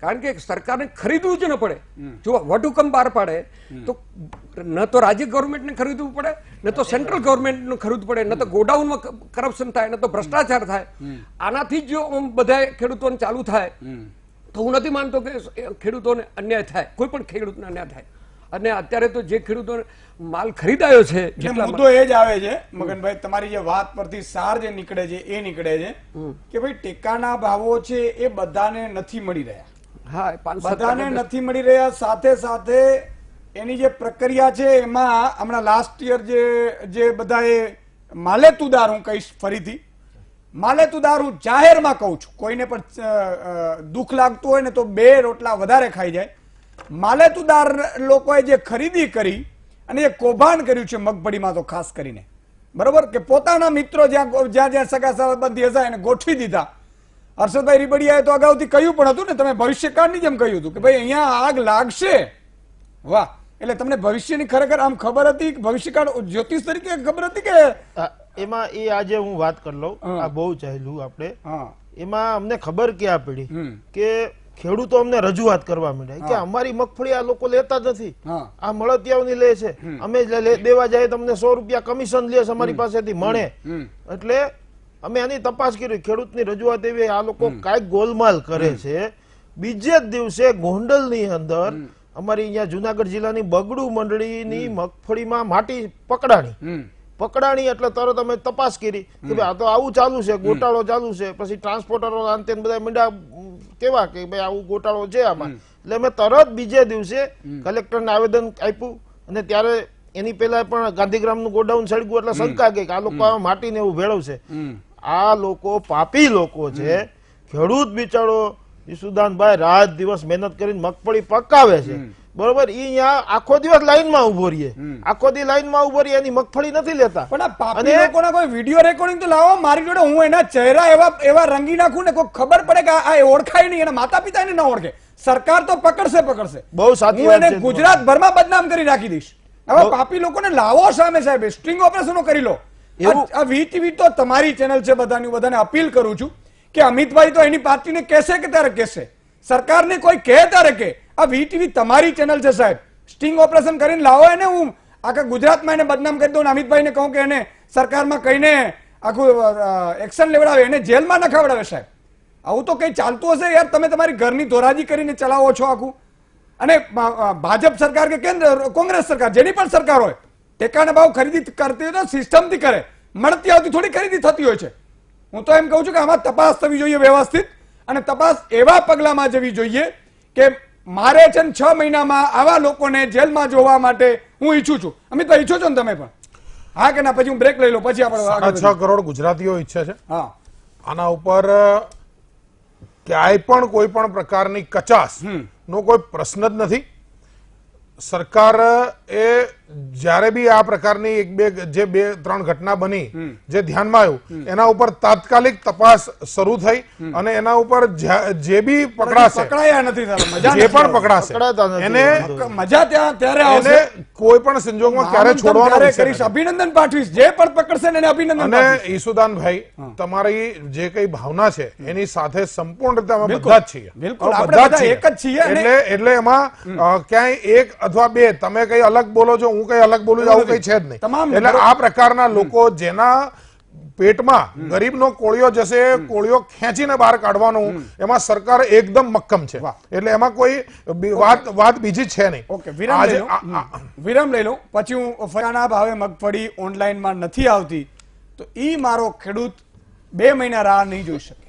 કારણ કે સરકારને ખરીદવું જ ન પડે. જો વટહુકમ બહાર પાડે તો ન તો રાજ્ય ગવર્મેન્ટને ખરીદવું પડે, ન તો સેન્ટ્રલ ગવર્મેન્ટને ખરીદવું પડે, ન તો ગોડાઉનમાં કરપ્શન થાય, ન તો ભ્રષ્ટાચાર થાય. આનાથી જ જો બધા ખેડૂતોને ચાલુ થાય તો હું નથી માનતો કે ખેડૂતોને અન્યાય થાય, કોઈ પણ ખેડૂતને અન્યાય થાય. અને અત્યારે તો જે ખેડૂતોને માલ ખરીદાયો છે મુદ્દો એ જ આવે છે મગનભાઈ, તમારી જે વાત પરથી સાર જે નીકળે છે એ નીકળે છે કે ભાઈ ટેકાના ભાવો છે એ બધાને નથી મળી રહ્યા. હા, બધાને નથી મળી રહ્યા. સાથે સાથે એની જે પ્રક્રિયા છે એમાં હમણાં લાસ્ટ યર જે બધાએ માલેતુદાર, હું કહીશ ફરીથી માલેતુદાર, હું જાહેરમાં કહું છું, કોઈને પણ દુઃખ લાગતું હોય ને તો 2 રોટલા વધારે ખાઈ જાય. માલેતુદાર લોકોએ જે ખરીદી કરી અને એ કૌભાંડ કર્યું છે મગફળીમાં તો ખાસ કરીને, બરોબર, કે પોતાના મિત્રો જ્યાં જ્યાં સગા સંબંધી હશે એને ગોઠવી દીધા. હર્ષદભાઈ રીબડિયાએ તો અગાઉથી કહ્યું પણ હતું ને, તમે ભવિષ્યકાળની જેમ કહ્યું હતું કે ભાઈ અહીંયા આગ લાગશે. વાહ, એટલે તમને ભવિષ્યની ખરેખર આમ ખબર હતી, ભવિષ્યકાળ જ્યોતિષ તરીકે ખબર હતી કે એમાં એ આજે હું વાત કરી લઉં, આ બહુ ચાલ્યું આપણે. એમાં અમને ખબર ક્યાં પડી કે ખેડૂતો અમને રજૂઆત કરવા માંડ્યા કે અમારી મગફળી આ લોકો લેતા જ નથી, આ મળતિયાઓની લે છે, અમે દેવા જાય તમને 100 રૂપિયા કમિશન લે છે અમારી પાસેથી મળે. એટલે અમે આની તપાસ કરી. ખેડૂતની રજૂઆત એવી, આ લોકો કાંઈક ગોલમાલ કરે છે. બીજે જ દિવસે ગોંડલની અંદર અમારી અહીંયા જુનાગઢ જિલ્લાની બગડુ મંડળીની મગફળીમાં માટી પકડાણી એટલે તરત અમે તપાસ કરી કે ભાઈ આ તો આવું ચાલુ છે, ગોટાળો ચાલુ છે. પછી ટ્રાન્સપોર્ટરો અંતે બધા મીંડા કેવા કે ભાઈ આવું ગોટાળો છે આમાં. એટલે અમે તરત બીજે દિવસે કલેક્ટરને આવેદન આપ્યું અને ત્યારે એની પહેલા પણ ગાંધીગ્રામનું ગોડાઉન સળગ્યું એટલે શંકા ગઈ કે આ લોકો માટીને એવું ભેળવશે. આ લોકો પાપી લોકો છે. ખેડૂત બિચારો ઈસુદાનભાઈ રાત દિવસ મહેનત કરીને મગફળી પકાવે છે, બરોબર, ઈ અહીંયા આખો દિવસ લાઈનમાં ઉભો રહીએ, આખો દી લાઈનમાં ઉભો રહીએ, એની મગફળી નથી લેતા. પણ આ પાપી લોકોના કોઈ વિડિયો રેકોર્ડિંગ તો લાવો મારી જોડે, હું એના ચહેરા એવા રંગી નાખું ને કોઈ ખબર પડે કે આ ઓળખાય નહીં, એના માતા પિતા એને ન ઓળખે. સરકાર તો પકડશે. બહુ સાચી વાત છે. ગુજરાત ભરમાં બદનામ કરી રાખી દઈશ. હવે પાપી લોકોને લાવો સામે સાહેબ, સ્ટ્રિંગ ઓપરેશનો કરી લો. આ વીટીવી તો તમારી ચેનલ છે, બધાને અપીલ કરું છું કે અમિતભાઈ તો એની પાર્ટીને કહેશે કે ત્યારે કહેશે, સરકારને કોઈ કહે ત્યારે કે આ વીટીવી તમારી ચેનલ છે સાહેબ. સ્ટિંગ ઓપરેશન કરીને લાવો એને, હું આખા ગુજરાતમાં એને બદનામ કરી દઉં, અમિતભાઈને કહું કે એને સરકારમાં કહીને આખું એક્શન લેવડાવે, એને જેલમાં ન ખવડાવે સાહેબ. આવું તો કઈ ચાલતું હશે યાર? તમે તમારી ઘરની ધોરાજી કરીને ચલાવો છો આખું. અને ભાજપ સરકાર કે કેન્દ્ર કોંગ્રેસ સરકાર, જેની પણ સરકાર હોય, ટેકાના ભાવ ખરીદી કરતી હોય તો સિસ્ટમથી કરે, મળતી આવતી થોડી ખરીદી થતી હોય છે. હું તો એમ કહું છું કે આમાં તપાસ થવી જોઈએ વ્યવસ્થિત, અને તપાસ એવા પગલામાં જવી જોઈએ કે મારે છે 6 મહિનામાં આવા લોકોને જેલમાં જોવા માટે હું ઈચ્છું છું. અમિતભાઈ ઈચ્છો છો ને તમે પણ? હા કે ના? પછી હું બ્રેક લઈ લઉં, પછી આપણે 6 કરોડ ગુજરાતીઓ ઈચ્છે છે. હા, આના ઉપર ક્યાંય પણ કોઈ પણ પ્રકારની કચાસ નો કોઈ પ્રશ્ન જ નથી. સરકાર એ જ્યારે બી આ પ્રકારની 2-3 ઘટના બની જે ધ્યાનમાં આવ્યું, એના ઉપર તાત્કાલિક તપાસ શરૂ થઈ અને એના ઉપર જે બી પકડાશે, પકડાયા નથી, જે પણ પકડાશે એને મજા ત્યારે આવશે. કોઈ પણ સંજોગમાં ક્યારે છોડવાનું કરીશ. અભિનંદન પાઠવીશ જે પણ પકડશે ને એને અભિનંદન. અને ઈસુદાનભાઈ, તમારી જે કઈ ભાવના છે એની સાથે સંપૂર્ણ રીતે અમે બધા જ છીએ, બિલકુલ આપણે બધા એક જ છીએ. એટલે એમાં ક્યાંય એક અથવા બે તમે કઈ અલગ બોલો છો, હું કઈ અલગ બોલું, આવું કઈ છે જ નહીં. એટલે આ પ્રકારના લોકો જેના પેટમાં ગરીબનો કોળિયો જશે, કોળિયો ખેંચીને બહાર કાઢવાનું, એમાં સરકાર એકદમ મક્કમ છે. એટલે એમાં કોઈ વાત બીજી છે નહીં. ઓકે, વિરામ લઈ લો, પછી હું ફરાના ભાવે મગફળી ઓનલાઈનમાં નથી આવતી તો ઈ મારો ખેડૂત 2 મહિના રાહ નહીં જોઈ શકે.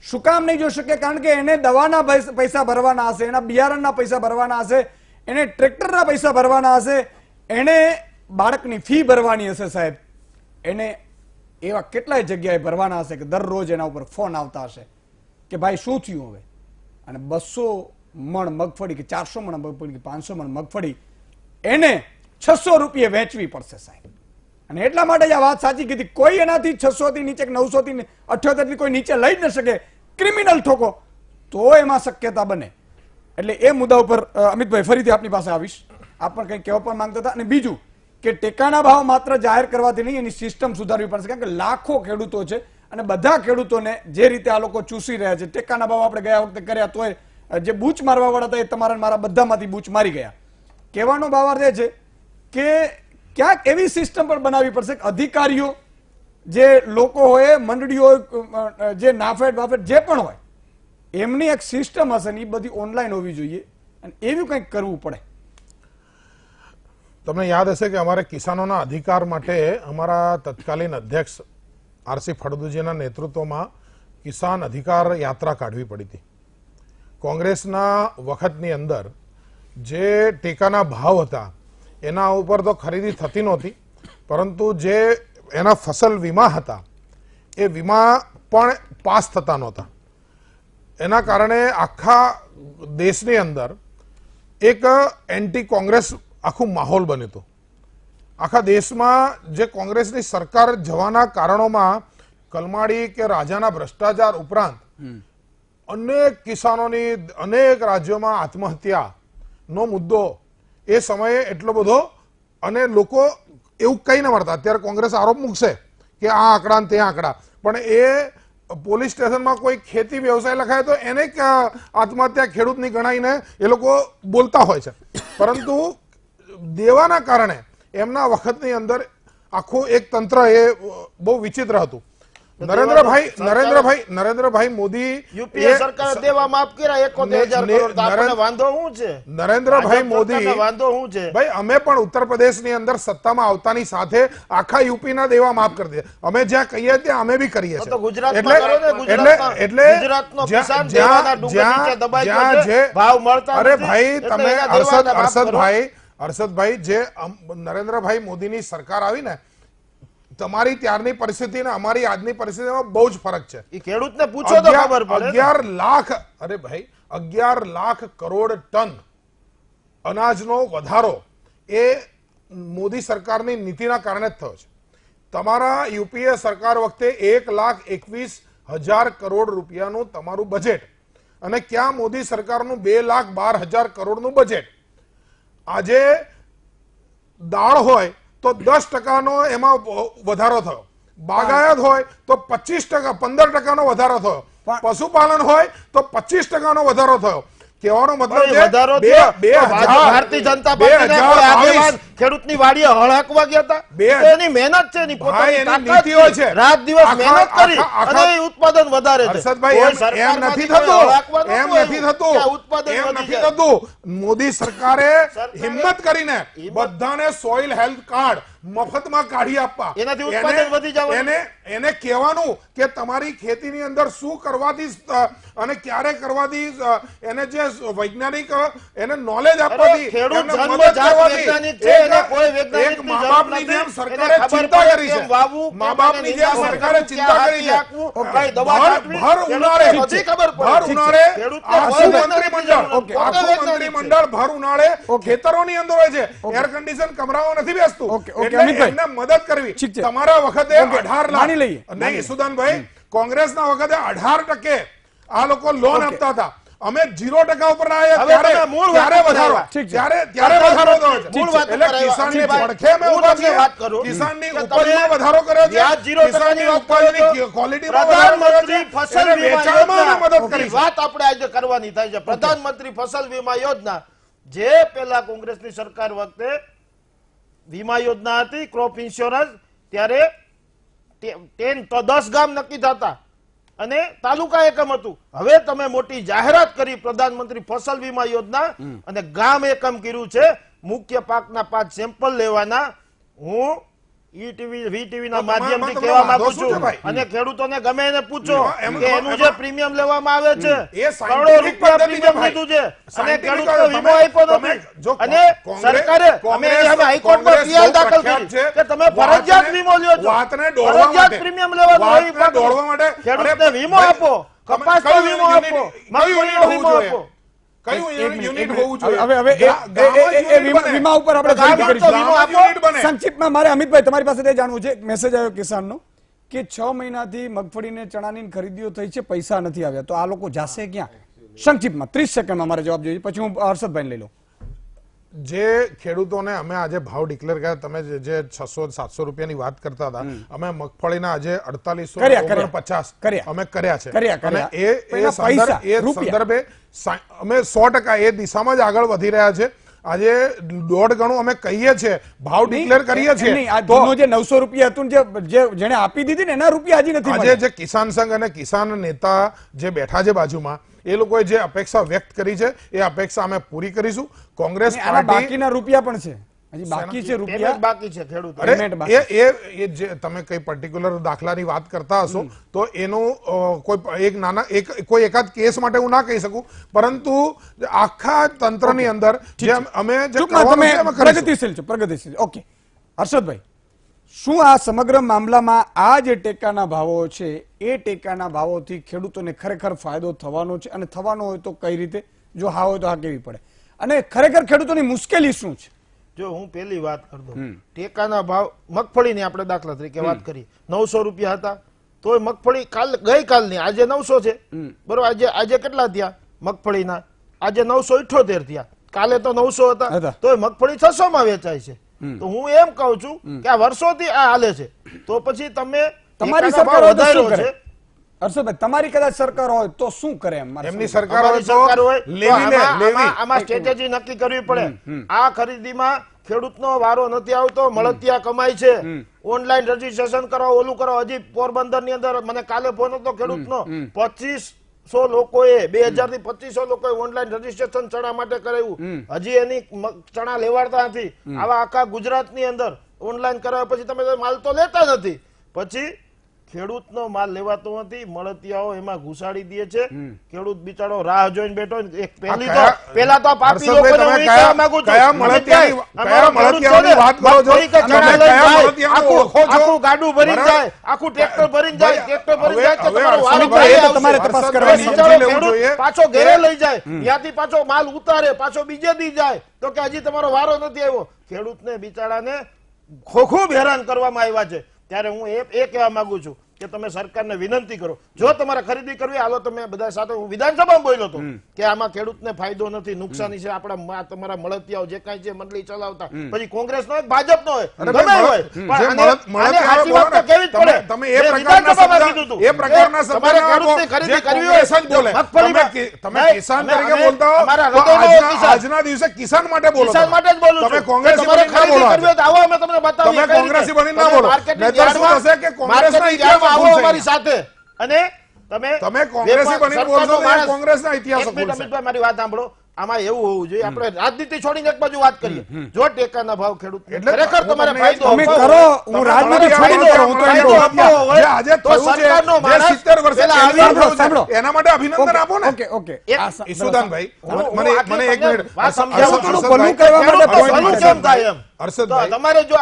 શું કામ નહીં જોઈ શકે? કારણ કે એને દવાના પૈસા ભરવાના હશે, એના બિયારણના પૈસા ભરવાના હશે, એને ટ્રેક્ટરના પૈસા ભરવાના હશે, એને બાળકની ફી ભરવાની હશે સાહેબ, એને એવા કેટલાય જગ્યાએ ભરવાના હશે કે દરરોજ એના ઉપર ફોન આવતા હશે કે ભાઈ શું થયું હવે. અને 200 મણ મગફળી કે 400 મણ મગફળી કે 500 મણ મગફળી એને 600 રૂપિયે વેચવી પડશે સાહેબ. અને એટલા માટે જ આ વાત સાચી કીધી, કોઈ એનાથી 600 થી નીચે 900 થી 78 થી કોઈ નીચે લઈ જ ન શકે. ક્રિમિનલ ઠોકો તો એમાં શક્યતા બને. એટલે એ મુદ્દા ઉપર અમિતભાઈ ફરીથી આપની પાસે આવીશ. આપ પણ કંઈક કહેવા પણ માંગતા હતા. અને બીજું કે ટેકાના ભાવ માત્ર જાહેર કરવાથી નહીં, એની સિસ્ટમ સુધારવી પડશે. કારણ કે લાખો ખેડૂતો છે અને બધા ખેડૂતોને જે રીતે આ લોકો ચૂસી રહ્યા છે. ટેકાના ભાવ આપણે ગયા વખતે કર્યા તોય જે બૂચ મારવા વાળા હતા એ તમારા મારા બધામાંથી બૂચ મારી ગયા. કહેવાનો ભાવાર્થ એ છે કે ક્યાંક એવી સિસ્ટમ પણ બનાવવી પડશે કે અધિકારીઓ, જે લોકો હોય, મંડળીઓ, જે નાફેડ વાફેડ જે પણ હોય, એમની એક સિસ્ટમ હશે ને એ બધી ઓનલાઈન હોવી જોઈએ અને એવું કંઈક કરવું પડે. તમને યાદ હશે કે અમારે કિસાનોના અધિકાર માટે અમારા તત્કાલીન અધ્યક્ષ આરસી ફળદુજીના નેતૃત્વમાં કિસાન અધિકાર યાત્રા કાઢવી પડી હતી. કોંગ્રેસના વખતની અંદર જે ટેકાના ભાવ હતા એના ઉપર તો ખરીદી થતી નહોતી, પરંતુ જે એના ફસલ વીમા હતા એ વીમા પણ પાસ થતા નહોતા. એના કારણે આખા દેશની અંદર એક એન્ટી કોંગ્રેસ આખું માહોલ બન્યું હતું. આખા દેશમાં જે કોંગ્રેસની સરકાર જવાના કારણોમાં કલમાડી કે રાજાના ભ્રષ્ટાચાર ઉપરાંત અનેક કિસાનોની અનેક રાજ્યોમાં આત્મહત્યાનો મુદ્દો એ સમયે એટલો બધો, અને લોકો એવું કઈ ન મળતા. અત્યારે કોંગ્રેસ આરોપ મૂકશે કે આ આંકડા ને તે આંકડા, પણ એ પોલીસ સ્ટેશનમાં કોઈ ખેતી વ્યવસાય લખાય તો એને આત્મહત્યા ખેડૂતની ગણાઈને એ લોકો બોલતા હોય છે. પરંતુ દેવાના કારણે એમના વખતની અંદર આખું એક તંત્ર એ બહુ વિચિત્ર હતું. નરેન્દ્રભાઈ મોદી યુપીએ સરકારે દેવા માફ કર્યા 71,000 કરોડ. તો આપણને વાંધો શું છે? નરેન્દ્રભાઈ મોદી વાંધો શું છે? ભાઈ અમે પણ ઉત્તર પ્રદેશની અંદર સત્તામાં આવતાની સાથે આખા યુપી ના દેવા માફ કરી દે. અમે જ્યાં કહીએ ત્યાં અમે બી કરીએ છીએ. તો ગુજરાતમાં કરો ને, ગુજરાતનો કિસાન દેવાના ડુંગર નીચે દબાઈ ગયો છે, ભાવ મળતા અરે નથી. ભાઈ એટલે તમે એના દેવાના માફ કરો. હર્ષદભાઈ જે નરેન્દ્રભાઈ મોદીની સરકાર આવી ને, તમારી ત્યારની પરિસ્થિતિ અને અમારી આજની પરિસ્થિતિમાં બહુ જ ફરક છે. એ ખેડૂતને પૂછો તો ખબર પડે. 11 લાખ, અરે ભાઈ 11 લાખ કરોડ ટન અનાજનો વધારો એ મોદી સરકારની નીતિના કારણે જ થયો છે. તમારા યુપીએ સરકાર વખતે 1,21,000 કરોડ રૂપિયાનું તમારું બજેટ, અને ક્યાં મોદી સરકારનું 2,12,000 કરોડનું બજેટ. આજે દાળ હોય તો 10%નો એમાં વધારો થયો, બાગાયત હોય તો 25%, 15%નો વધારો થયો, પશુપાલન હોય તો 25%નો વધારો થયો. કહેવાનો મતલબ છે ભારતીય જનતા પાર્ટીના કોઈ આગેવાન ખેડૂતની વાડીએ હળાકવા ગયા હતા. એની મહેનત છે, એની પોતાની તાકાત છે, રાત દિવસ મહેનત કરી અને ઉત્પાદન વધારે છે. એમ નથી થતું. મોદી સરકારે હિંમત કરીને બધાને સોઇલ હેલ્થ કાર્ડ મફતમાં કાઢી આપવા, એનાથી ઉત્પાદન વધી જવાનું. એને કહેવાનું કે તમારી ખેતીની અંદર શું કરવાથી અને ક્યારે કરવાથી, એને જે વૈજ્ઞાનિક એને નોલેજ આપવાથી, ખેડૂત એમને જન્મજાત મદદ કરવાથી વૈજ્ઞાનિક છે, એને કોઈ વૈજ્ઞાનિક એક મા-બાપની જેમ સરકારે ચિંતા કરી છે. મા-બાપની જેમ સરકારે ચિંતા કરી છે. ભર ઉનાળે આખું મંત્રીમંડળ ભર ઉનાળે ખેતરોની અંદર હોય છે. એર કન્ડિશન કમરાઓ નથી બેસતું. એમને મદદ કરવી. તમારા વખતે 18 લાખ નહીં સુદાનભાઈ, કોંગ્રેસના વખતે 18% આ લોકો લોન આપતા હતા. અમે 0% ઉપર આવ્યા ત્યારે વધારો થયો છે. એટલે કિસાનની પડખે અમે ઊભા છીએ. કિસાનની ઉપજમાં વધારો કર્યો છે, કિસાનની ઉપજની ક્વોલિટીમાં વધારો કર્યો છે, એને વેચાણમાં અમે મદદ કરી છે. વાત આપણે આજે કરવાની થાય છે. પ્રધાનમંત્રી ફસલ વીમા યોજના, જે પેલા કોંગ્રેસની સરકાર વખતે વીમા યોજના હતી, ક્રોપ ઇન્સ્યોરન્સ, ત્યારે 10 ગામ નક્કી થતા અને તાલુકા એકમ હતું. હવે તમે મોટી જાહેરાત કરી પ્રધાનમંત્રી ફસલ વીમા યોજના, અને ગામ એકમ કર્યું છે. મુખ્ય પાકના 5 સેમ્પલ લેવાના. હું વીટીવી ના માધ્યમથી કહેવા માંગુ છું, અને ખેડૂતોને ગમે એને પૂછો કે એનું જે પ્રીમિયમ લેવામાં આવે છે, કરોડો રૂપિયા પ્રીમિયમ લીધું છે, અને ખેડૂતનો વીમો આપ્યો નથી. અને સરકારે અમે હાઈકોર્ટમાં ફરિયાદ દાખલ કરી કે તમે ફરજિયાત વીમો લ્યો છો, ફરજિયાત પ્રીમિયમ લેવાનું હોય, ખેડૂતને વીમો આપો, કપાસનો વીમો આપો, મગફળીનો વીમો આપો. સંક્ષિપ્તમાં મારે અમિતભાઈ તમારી પાસે જાણવું છે. મેસેજ આવ્યો કિસાનનો કે 6 મહિનાથી મગફળીને ચણાની ખરીદીઓ થઈ છે, પૈસા નથી આવ્યા, તો આ લોકો જાશે ક્યાં? સંક્ષિપ્તમાં 30 સેકન્ડમાં મારે જવાબ જોઈએ, પછી હું હર્ષદભાઈ લઈ લઉં. જે ખેડૂતોને અમે આજે ભાવ ડિક્લેર કર્યા, તમે જે 600-700 રૂપિયાની વાત કરતા હતા, અમે મગફળીના આજે 4850 અમે કર્યા છે, અને એ સંદર્ભે અમે 100% એ દિશામાં જ આગળ વધી રહ્યા છે. આજે 1.5 ગણું અમે કહીએ છીએ, ભાવ ડિક્લેર કરીએ છીએ. તો જે 900 રૂપિયા હતું જેને આપી દીધી ને એના રૂપિયા હજી નથી. આજે જે કિસાન સંઘ અને કિસાન નેતા જે બેઠા છે બાજુમાં, એ લોકોએ જે અપેક્ષા વ્યક્ત કરી છે એ અપેક્ષા અમે પૂરી કરીશું. કોંગ્રેસ બાકીના રૂપિયા પણ છે, હજી બાકી છે રૂપિયા, બાકી છે ખેડૂત. એ જે તમે કઈ પર્ટિક્યુલર દાખલાની વાત કરતા હશો તો એનું કોઈ એકાદ કેસ માટે હું ના કહી શકું, પરંતુ આખા તંત્રની અંદર જે અમે પ્રગતિશીલ છો, પ્રગતિશીલ. ઓકે હર્ષદભાઈ, શું આ સમગ્ર મામલામાં આ જે ટેકાના ભાવો છે એ ટેકાના ભાવોથી ખેડૂતોને ખરેખર ફાયદો થવાનો છે, અને થવાનો હોય તો કઈ રીતે? જો હા હોય તો હા કેવી પડે, અને ખરેખર ખેડૂતોની મુશ્કેલી શું છે? જો હું પેલી વાત કરી દઉં, ટેકાના ભાવ મગફળીની આપણે દાખલા તરીકે વાત કરી, 900 રૂપિયા હતા, તોય મગફળી ગઈકાલની આજે 900 છે, બરોબર. આજે કેટલા થયા મગફળીના? આજે 978 થયા, કાલે તો 900 હતા, તોય મગફળી 600 માં વેચાય છે. તો હું એમ કહું છું કે આ વર્ષોથી આ હાલે છે, તો પછી તમે તમારી સરકાર હોય તો શું કરે? હર્ષદભાઈ, તમારી કદાચ સરકાર હોય તો શું કરે? એમની સરકાર હોય આમાં સ્ટ્રેટેજી નક્કી કરવી પડે. આ ખરીદીમાં ખેડૂતનો વારો નથી આવતો, મળતિયા કમાય છે, ઓનલાઈન રજીસ્ટ્રેશન કરો, ઓલું કરો. હજી પોરબંદર ની અંદર મને કાલે ફોન હતો ખેડૂતનો, 2500 લોકોએ 2000 થી 2500 લોકોએ ઓનલાઈન રજીસ્ટ્રેશન ચણા માટે કરાવ્યું. હજી એની ચણા લેવાડતા નથી. આવા આખા ગુજરાત ની અંદર ઓનલાઈન કરાવ્યા પછી તમે માલ તો લેતા નથી, પછી ખેડૂતનો માલ લેવાતો નથી, મળતિયાઓ એમાં ઘુસાડી દે છે. ખેડૂત બિચારો રાહ જોઈને બેઠો. પેલા તો પાપી લોકોને હું કહેવા માંગુ છું, આખું ગાડું ભરીને જાય, આખું ટ્રેક્ટર ભરીને જાય, ટ્રેક્ટર ભરીને જાય તો તમારો વારો તમારે તપાસ કરવાની. પાછો ઘરે લઈ જાય, ત્યાંથી પાછો માલ ઉતારે, પાછો બીજે દી જાય, તો કે હજી તમારો વારો નથી આવ્યો. ખેડૂતને બિચારાને ખૂબ હેરાન કરવામાં આવ્યા છે. ત્યારે હું એ કહેવા માંગુ છું કે તમે સરકારને વિનંતી કરો, જો તમારે ખરીદી કરવી હાલો તમે બધા સાથે. હું વિધાનસભામાં બોલ્યો હતો કે આમાં ખેડૂતને ફાયદો નથી, નુકસાની છે. આપણા તમારા મળતિયાઓ જે કાંઈ છે મંડળી ચલાવતા, પછી કોંગ્રેસ નો હોય ભાજપ નો હોય, ગમે હોય, સાચી વાત તો કેવી જ પડે. તમે એ પ્રકારના તમારે ખેડૂતની ખરીદી કરવી હોય, તમે કિસાન તરીકે બોલતા હો, આજના દિવસે કિસાન માટે બોલો, કિસાન માટે જ બોલું છું. તમે કોંગ્રેસી તમારે ખરીદી કરવી હોય તો આવો, અમે તમને બતાવીએ. તમે કોંગ્રેસી બની ના બોલો, નહીતર શું થશે કે કોંગ્રેસના ઇતિહાસમાં આવો અમારી સાથે, અને તમે કોંગ્રેસી બની બોલશો તો કોંગ્રેસના ઇતિહાસ ભૂલશે. અમિતભાઈ મારી વાત સાંભળો. આમાં એવું હોવું જોઈએ, આપણે રાજનીતિ છોડીને એક બાજુ વાત કરીએ. જો ટેકાના ભાવ ખેડૂત ખરેખર તમારે ફાયદો તમે કરો, હું રાજનીતિ છોડી દઉં, હું તો એમ કહું જે આજે થયું છે, જે 70 વર્ષે સાંભળો, એના માટે અભિનંદન આપો ને. ઓકે ઈશુદાનભાઈ, મને એક મિનિટ, ભલું કરવા માટે હર્ષદભાઈ, તમારે જો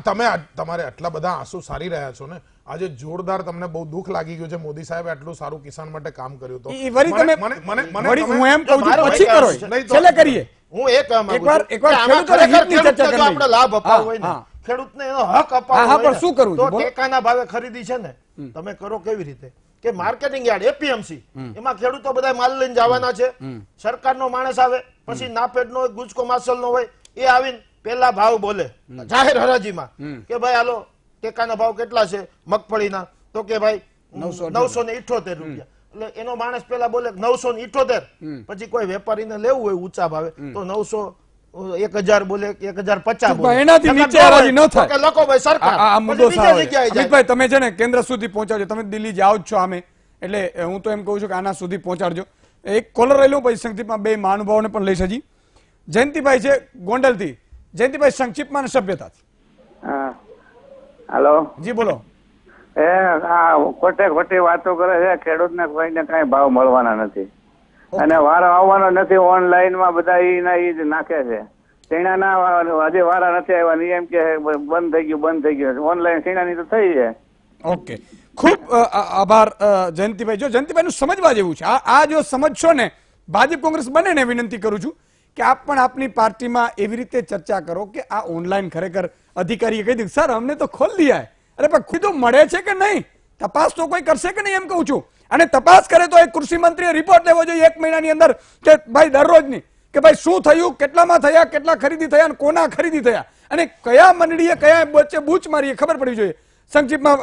તમારે આટલા બધા આંસુ સારી રહ્યા છો ને, આજે જોરદાર તમને બહુ દુઃખ લાગી ગયું છે. મોદી સાહેબ આટલું સારું કિસાન માટે કામ કર્યું તો હું એમ કહું છું પછી કરો, છેલ્લે કરીએ. હું એક આપણે લાભ અપાવવો હોય ને, ખેડૂતને એનો હક અપાવવો હોય શું કરવું તો ટેકાના ભાવે ખરીદી છે ને તમે કરો કેવી રીતે કે માર્કેટિંગ યાર્ડ એપીએમસી, એમાં ખેડૂતો બધા માલ લઈને જવાના છે. સરકારનો માણસ આવે, પછી નાફેડનો હોય, ગુજકો માસલનો હોય, એ આવીને પેલા ભાવ બોલે જાહેર હરાજીમાં કે ભાઈ હાલો ટેકાના ભાવ કેટલા છે મગફળીના, તો કે ભાઈ 978 રૂપિયા. એટલે એનો માણસ પેલા બોલે 978, પછી કોઈ વેપારીને લેવું હોય ઊંચા ભાવે તો 900 1000 બોલે, 1050 બોલે, એનાથી નીચે હરાજી ન થાય. લખો ભાઈ સરકાર. આ મુદ્દો અમિતભાઈ, તમે છે ને કેન્દ્ર સુધી પહોંચાડજો, તમે દિલ્હી જાઓ જ છો આમે, એટલે હું તો એમ કહું છું કે આના સુધી પહોંચાડજો. એક કોલર રહી લઉં, પછી સંક્ષિપ્તમાં બે મહાનુભાવોને પણ લઈ સજી. જયંતિભાઈ છે ગોંડલથી. જયંતિભાઈ, સંક્ષિપ્તમાં સભ્યતાથી. હેલો જી બોલો. ખોટે ખોટી વાતો કરે છે. ખેડૂતને કોઈને કઈ ભાવ મળવાના નથી અને વારો આવવાનો નથી. ઓનલાઈન માં બધા ઈ જ નાખે છે. શેણાના હજી વારા નથી આવ્યા, નિયમ કે બંધ થઈ ગયું. ઓનલાઈન શેણાની તો થઈ છે. ઓકે, ખૂબ આભાર જયંતિભાઈ. જો જયંતિભાઈ નું સમજવા જેવું છે. આ જો સમજશો ને, ભાજપ કોંગ્રેસ બંનેને વિનંતી કરું છું કે આપ પણ આપની પાર્ટીમાં એવી રીતે ચર્ચા કરો કે આ ઓનલાઈન ખરેખર અધિકારીએ કહી દીધું સર અમને તો ખોલ દિયા. અરે પણ ખુદ મળે છે કે નહીં, તપાસ તો કોઈ કરશે કે નહીં એમ કહું છું. અને તપાસ કરે તો એક કૃષિ મંત્રીએ રિપોર્ટ લેવો જોઈએ 1 મહિનાની અંદર કે ભાઈ દરરોજની કે ભાઈ શું થયું, કેટલામાં થયા, કેટલા ખરીદી થયા અને કોના ખરીદી થયા અને કયા મંડળીએ કયા વચ્ચે બૂચ મારી ખબર પડવી જોઈએ. સંક્ષિપ્તમાં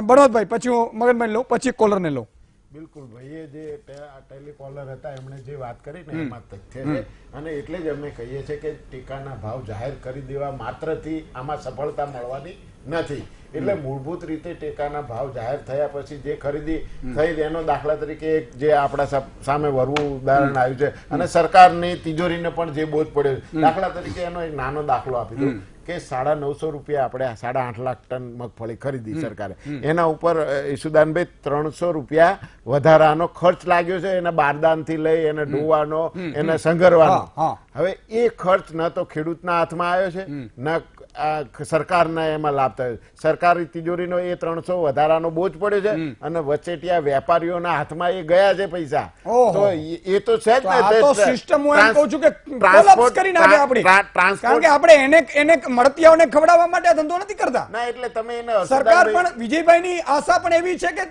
બળવંતભાઈ, પછી હું મગનભાઈ લઉં, પછી કોલરને લઉં. બિલકુલ ભાઈ, એ જે ટેલિકોલર હતા એમણે જે વાત કરી ને એમાં તથ્ય છે, અને એટલે જ અમે કહીએ છીએ કે ટેકાના ભાવ જાહેર કરી દેવા માત્રથી આમાં સફળતા મળવાની નથી. એટલે મૂળભૂત રીતે ટેકાના ભાવ જાહેર થયા પછી જે ખરીદી થઈ એનો દાખલા તરીકે જે આપણા સામે વરવું ઉદાહરણ આવ્યું છે, અને સરકારની તિજોરીને પણ જે બોજ પડ્યો છે. દાખલા તરીકે એનો એક નાનો દાખલો આપી દઉં કે 950 રૂપિયા આપણે 8.5 લાખ ટન મગફળી ખરીદી સરકારે. એના ઉપર ઈશુદાનભાઈ 300 રૂપિયા વધારાનો ખર્ચ લાગ્યો છે, એને બારદાન થી લઈ એને ડોવાનો, એને સંઘરવાનો. હવે એ ખર્ચ ન તો ખેડૂતના હાથમાં આવ્યો છે, ન સરકારને એમાં લાભ લાભ થયો. સરકારી તિજોરીનો એ 300 વધારાનો બોજ પડ્યો છે અને વચેટિયા વેપારીઓના હાથમાં એ ગયા છે પૈસા. ઓહો. તો એ તો છે જ તો આ તો સિસ્ટમ હું એમ કહું છું કે ટ્રાન્સપોર્ટ- collapse કરી નાખે આપણી. ટ્રાન્સપોર્ટ- કારણ કે આપણે એને મળતિયાઓને ખવડાવવા માટે આ ધંધો નથી કરતા. ના એટલે તમે એને સરકાર હર્ષદાનભાઈ- પણ વિજયભાઈની આશા પણ એવી છે કે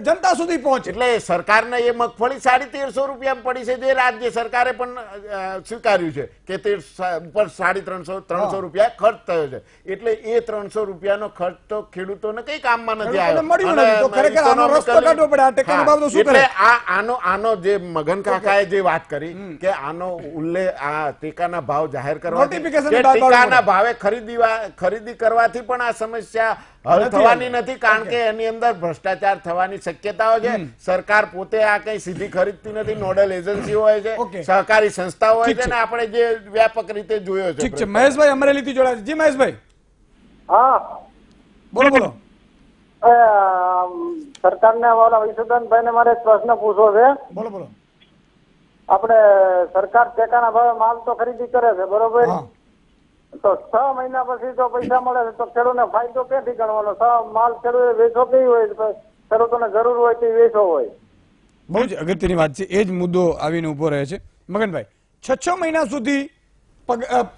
જનતા સુધી પહોંચે. એટલે સરકારને એ મગફળી 1350 રૂપિયામાં પડી છે, જે રાજ્ય સરકારે પણ સ્વીકાર્યું છે કે તે ઉપર 350 રૂપિયા ખર્ચ થયો છે. એટલે એ 300 રૂપિયાનો ખર્ચ તો ખેડૂતોને કઈ કામમાં નથી ખેડૂતોને મળ્યું આવ્યો. નથી. તો ખરેખર આનો રસ્તો કાઢવો પડે. આ ટેકાનો ભાવ તો શું એટલે કરે? આનો જે મગન કાકાએ જે વાત કરી કે આનો ઉલ્લેખ આ ટેકાના ભાવ જાહેર કરવાથી Notification કે બહાર પાડવું ટેકાના પડે. ભાવે ખરીદી કરવાથી પણ આ સમસ્યા હલ થવાની નથી, કારણ કે એની અંદર ભ્રષ્ટાચાર થવાની શક્યતાઓ છે. સરકાર પોતે આ કઈ સીધી ખરીદતી નથી, નોડલ એજન્સીઓ હોય છે, Okay. સહકારી સંસ્થાઓ હોય ઠીક છે છે. ને આપણે જે વ્યાપક રીતે જોયો છે. ઠીક છે. મહેશભાઈ અમરેલીથી જોડાયા છે. જી મહેશભાઈ, હા બોલો બોલો. સરકારને વાલા વિશુદાનભાઈને મારે એક પ્રશ્ન પૂછવો છે. બોલો બોલો. આપણે સરકાર ટેકાના ભાવે માલ તો ખરીદી કરે છે, બરોબર? હા. તો 6 મહિના પછી જો પૈસા મળે છે તો ખેડૂતને ફાયદો ક્યાંથી ગણવાનો? માલ ખેડૂતે વેચો કેવી હોય? ખેડૂતોને જરૂર હોય તે વેચો હોય. બહુ જ અગત્યની વાત છે. એ જ મુદ્દો આવીને ઉભો રહે છે. મગનભાઈ, 6 મહિના સુધી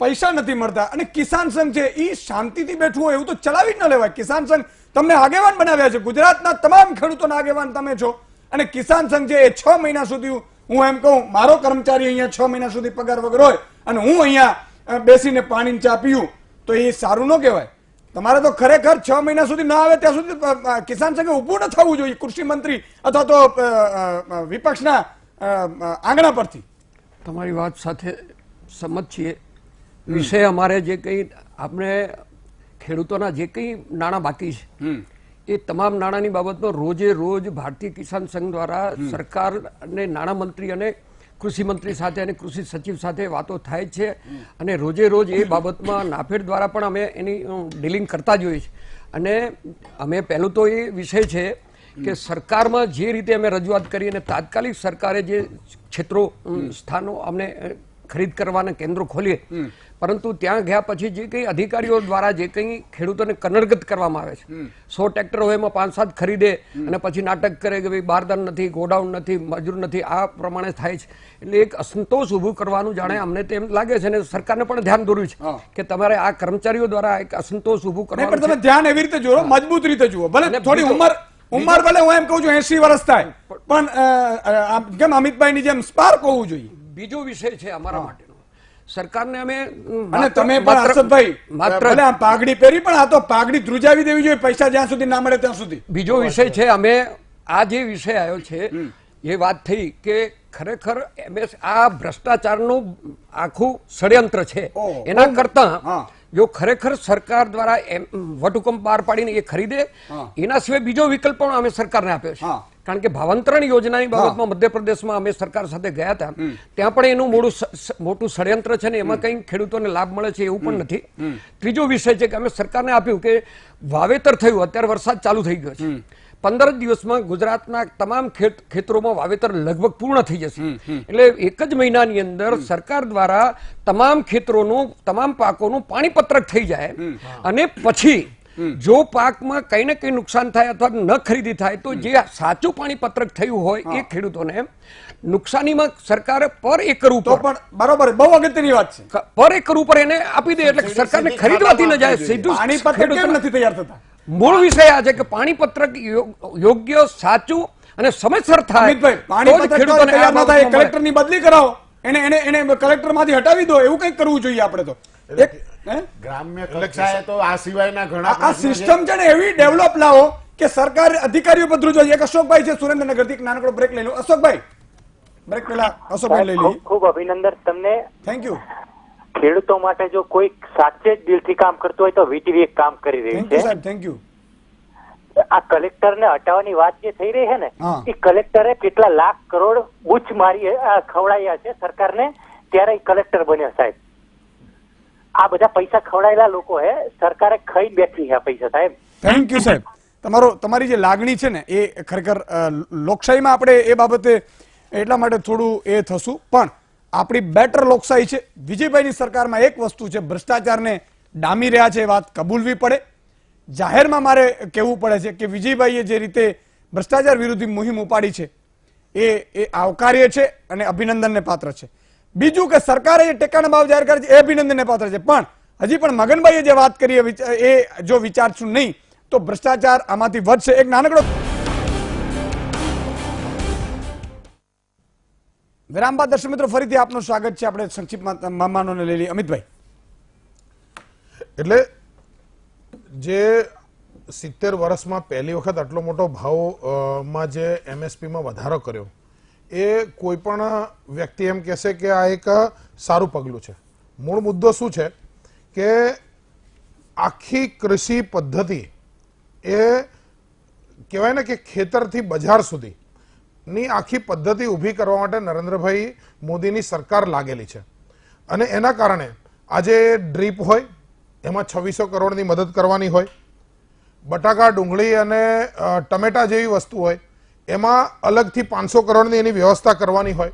પૈસા નથી મળતા અને કિસાન સંઘ છે એ શાંતિથી બેઠું હોય એવું તો ચલાવી જ ન લેવાય. કિસાન સંઘ તમને આગેવાન બનાવ્યા છે, ગુજરાતના તમામ ખેડૂતોના આગેવાન તમે છો, અને કિસાન સંઘ છે એ 6 મહિના સુધી, હું એમ કહું મારો કર્મચારી અહીંયા 6 મહિના સુધી પગાર વગર હોય અને હું અહીંયા બેસીને પાણી ચા પીવું તો એ સારું ન કહેવાય. તમારે તો ખરેખર 6 મહિના સુધી ના આવે ત્યાં સુધી કિસાન સંઘે ઊભું ન થવું જોઈએ, કૃષિ મંત્રી અથવા તો વિપક્ષના આંગણા પરથી. તમારી વાત સાથે સંમત છીએ. વિષય અમારે જે કંઈ આપણે ખેડૂતોના જે કંઈ નાણાં બાકી છે એ તમામ નાણાંની બાબતમાં રોજે રોજ ભારતીય કિસાન સંઘ દ્વારા સરકાર અને નાણામંત્રી અને કૃષિ મંત્રી સાથે અને કૃષિ સચિવ સાથે વાતો થાય છે અને રોજે રોજ એ બાબતમાં નાફેડ દ્વારા પણ અમે એની ડીલિંગ કરતા જોઈએ છીએ. અને અમે પહેલું તો એ વિષય છે કે સરકારમાં જે રીતે અમે રજૂઆત કરી અને તાત્કાલિક સરકારે જે ક્ષેત્રો સ્થાનો અમને ખરીદ કરવાના કેન્દ્રો ખોલીએ, પરંતુ ત્યાં ગયા પછી જે કંઈ અધિકારીઓ દ્વારા જે કંઈ ખેડૂતોને કનડગત કરવામાં આવે છે, 100 ટ્રેક્ટર હોય એમાં 5-7 ખરીદે અને પછી નાટક કરે કે ભાઈ બારદાન નથી, ગોડાઉન નથી, મજૂર નથી, આ પ્રમાણે થાય છે. એટલે એક અસંતોષ ઊભું કરવાનું જાણે અમને તેમ લાગે છે અને સરકારને પણ ધ્યાન દોર્યું છે કે તમારે આ કર્મચારીઓ દ્વારા એક અસંતોષ ઊભું કરવાનું તમે ધ્યાન એવી રીતે જુઓ, મજબૂત રીતે જુઓ. ભલે થોડી ઉંમર ભલે હું એમ કહું છું 80 વર્ષ થાય, પણ કેમ અમિતભાઈની જેમ સ્પાર્ક હોવું જોઈએ. બીજો વિષય છે અમારા માટેનો. સરકારને અમે અને તમે પણ હર્ષદભાઈ ભલે આ પાઘડી પહેરી, પણ આ તો પાઘડી ધ્રુજાવી દેવી જોઈએ પૈસા જ્યાં સુધી ના મળે ત્યાં સુધી. બીજો વિષય છે, અમે આ જે વિષય આવ્યો છે એ વાત થઈ કે ખરેખર આ ભ્રષ્ટાચારનું આખું ષડયંત્ર છે. એના કરતા જો ખરેખર સરકાર દ્વારા વટહુકમ બહાર પાડીને એ ખરીદે, એના સિવાય બીજો વિકલ્પ પણ અમે સરકારને આપ્યો છે. કારણ કે ભાવાંતરણ યોજનાની બાબતમાં મધ્યપ્રદેશમાં અમે સરકાર સાથે ગયા હતા, ત્યાં પણ એનું મોટું ષડયંત્ર છે ને એમાં કંઈ ખેડૂતોને લાભ મળે છે એવું પણ નથી. ત્રીજો વિષય છે કે અમે સરકારને આપ્યું કે વાવેતર થયું, અત્યારે વરસાદ ચાલુ થઈ ગયો છે, 15 દિવસમાં ગુજરાતના તમામ ખેતરોમાં વાવેતર લગભગ પૂર્ણ થઈ જશે. એટલે એક જ મહિનાની અંદર સરકાર દ્વારા તમામ ખેતરોનું, તમામ પાકોનું પાણીપત્રક થઈ જાય અને પછી જો પાકમાં કઈ ને કઈ નુકસાન થાય અથવા ન ખરીદી થાય તો જે સાચું પાણીપત્રક થયું હોય એ ખેડૂતોને નુકસાનીમાં સરકારે પર એકર ઉપર, પણ બરોબર, બહુ અગત્યની વાત છે, પર એકર ઉપર એને આપી દે એટલે સરકારને ખરીદવાથી ન જાય. સીધું પાણીપત્રક કેમ નથી તૈયાર થતા? મૂળ વિષય આ છે કે પાણીપત્રક યોગ્ય, સાચું અને સમયસર થાય. પાણીપત્રક તૈયાર ન થાય, કલેક્ટરની બદલી કરાવો, એને કલેક્ટરમાંથી હટાવી દો, એવું કંઈક કરવું જોઈએ આપણે તો. ગ્રામ્ય કક્ષાએ તો આ સિવાયના ઘણા આ સિસ્ટમ છે ને એવી ડેવલપ લાવો કે સરકાર અધિકારીઓ બધું જોઈએ. એક અશોકભાઈ છે સુરેન્દ્રનગરથી, એક નાનકડો બ્રેક લઈ લો. અશોકભાઈ, બ્રેક પેલા અશોકભાઈ લઈ લઈએ. ખૂબ અભિનંદન તમને. Thank you. ખેડૂતો માટે જો કોઈ સાચે જ દિલથી કામ કરતું હોય તો વીટીવી એક કામ કરી રહી છે. Thank you. આ કલેક્ટરને હટાવવાની વાત જે થઈ રહી છે ને, એ કલેક્ટરે કેટલા લાખ કરોડ બુચ મારી ખવડાયા છે સરકારને, ત્યારે કલેક્ટર બન્યો સાહેબ. આ બધા પૈસા ખવડાયેલા લોકો હે, સરકારે ખાઈ બેઠી છે પૈસા સાહેબ. થેન્ક યુ સાહેબ. તમારી જે લાગણી છે ને એ ખરેખર લોકશાહીમાં આપણે એ બાબતે એટલા માટે થોડું એ થશું, પણ આપણી બેટર લોકશાહી છે. વિજયભાઈની સરકારમાં એક વસ્તુ છે, ભ્રષ્ટાચારને ડામી રહ્યા છે, એ વાત કબૂલવી પડે. જાહેરમાં મારે કહેવું પડે છે કે વિજયભાઈએ જે રીતે ભ્રષ્ટાચાર વિરોધી મુહિમ ઉપાડી છે એ આવકાર્ય છે અને અભિનંદનને પાત્ર છે. બીજું કે સરકારે જે ટેકાના ભાવ જાહેર કર્યા છે એ અભિનંદનને પાત્ર છે, પણ હજી પણ મગનભાઈએ જે વાત કરી એ જો વિચારશું નહીં તો ભ્રષ્ટાચાર આમાંથી વધશે. એક નાનકડો વિરામ બાદ દર્શક મિત્રો ફરીથી આપનું સ્વાગત છે. આપણે સંક્ષિપ્તમાં મહેમાનોને લઈ લઈએ. અમિતભાઈ, એટલે જે 70 વર્ષમાં પહેલી વખત આટલો મોટો ભાવમાં જે એમએસપીમાં વધારો કર્યો એ કોઈ પણ વ્યક્તિ એમ કહેશે કે આ એક સારું પગલું છે. મૂળ મુદ્દો શું છે કે આખી કૃષિ પદ્ધતિ એ કહેવાય ને કે ખેતરથી બજાર સુધી ની આખી પદ્ધતિ ઊભી કરવા માટે નરેન્દ્રભાઈ મોદીની સરકાર લાગેલી છે અને એના કારણે આજે ડ્રીપ હોય એમાં 2600 કરોડની મદદ કરવાની હોય, બટાકા, ડુંગળી અને ટમેટા જેવી વસ્તુ હોય એમાં અલગથી 500 કરોડની એની વ્યવસ્થા કરવાની હોય,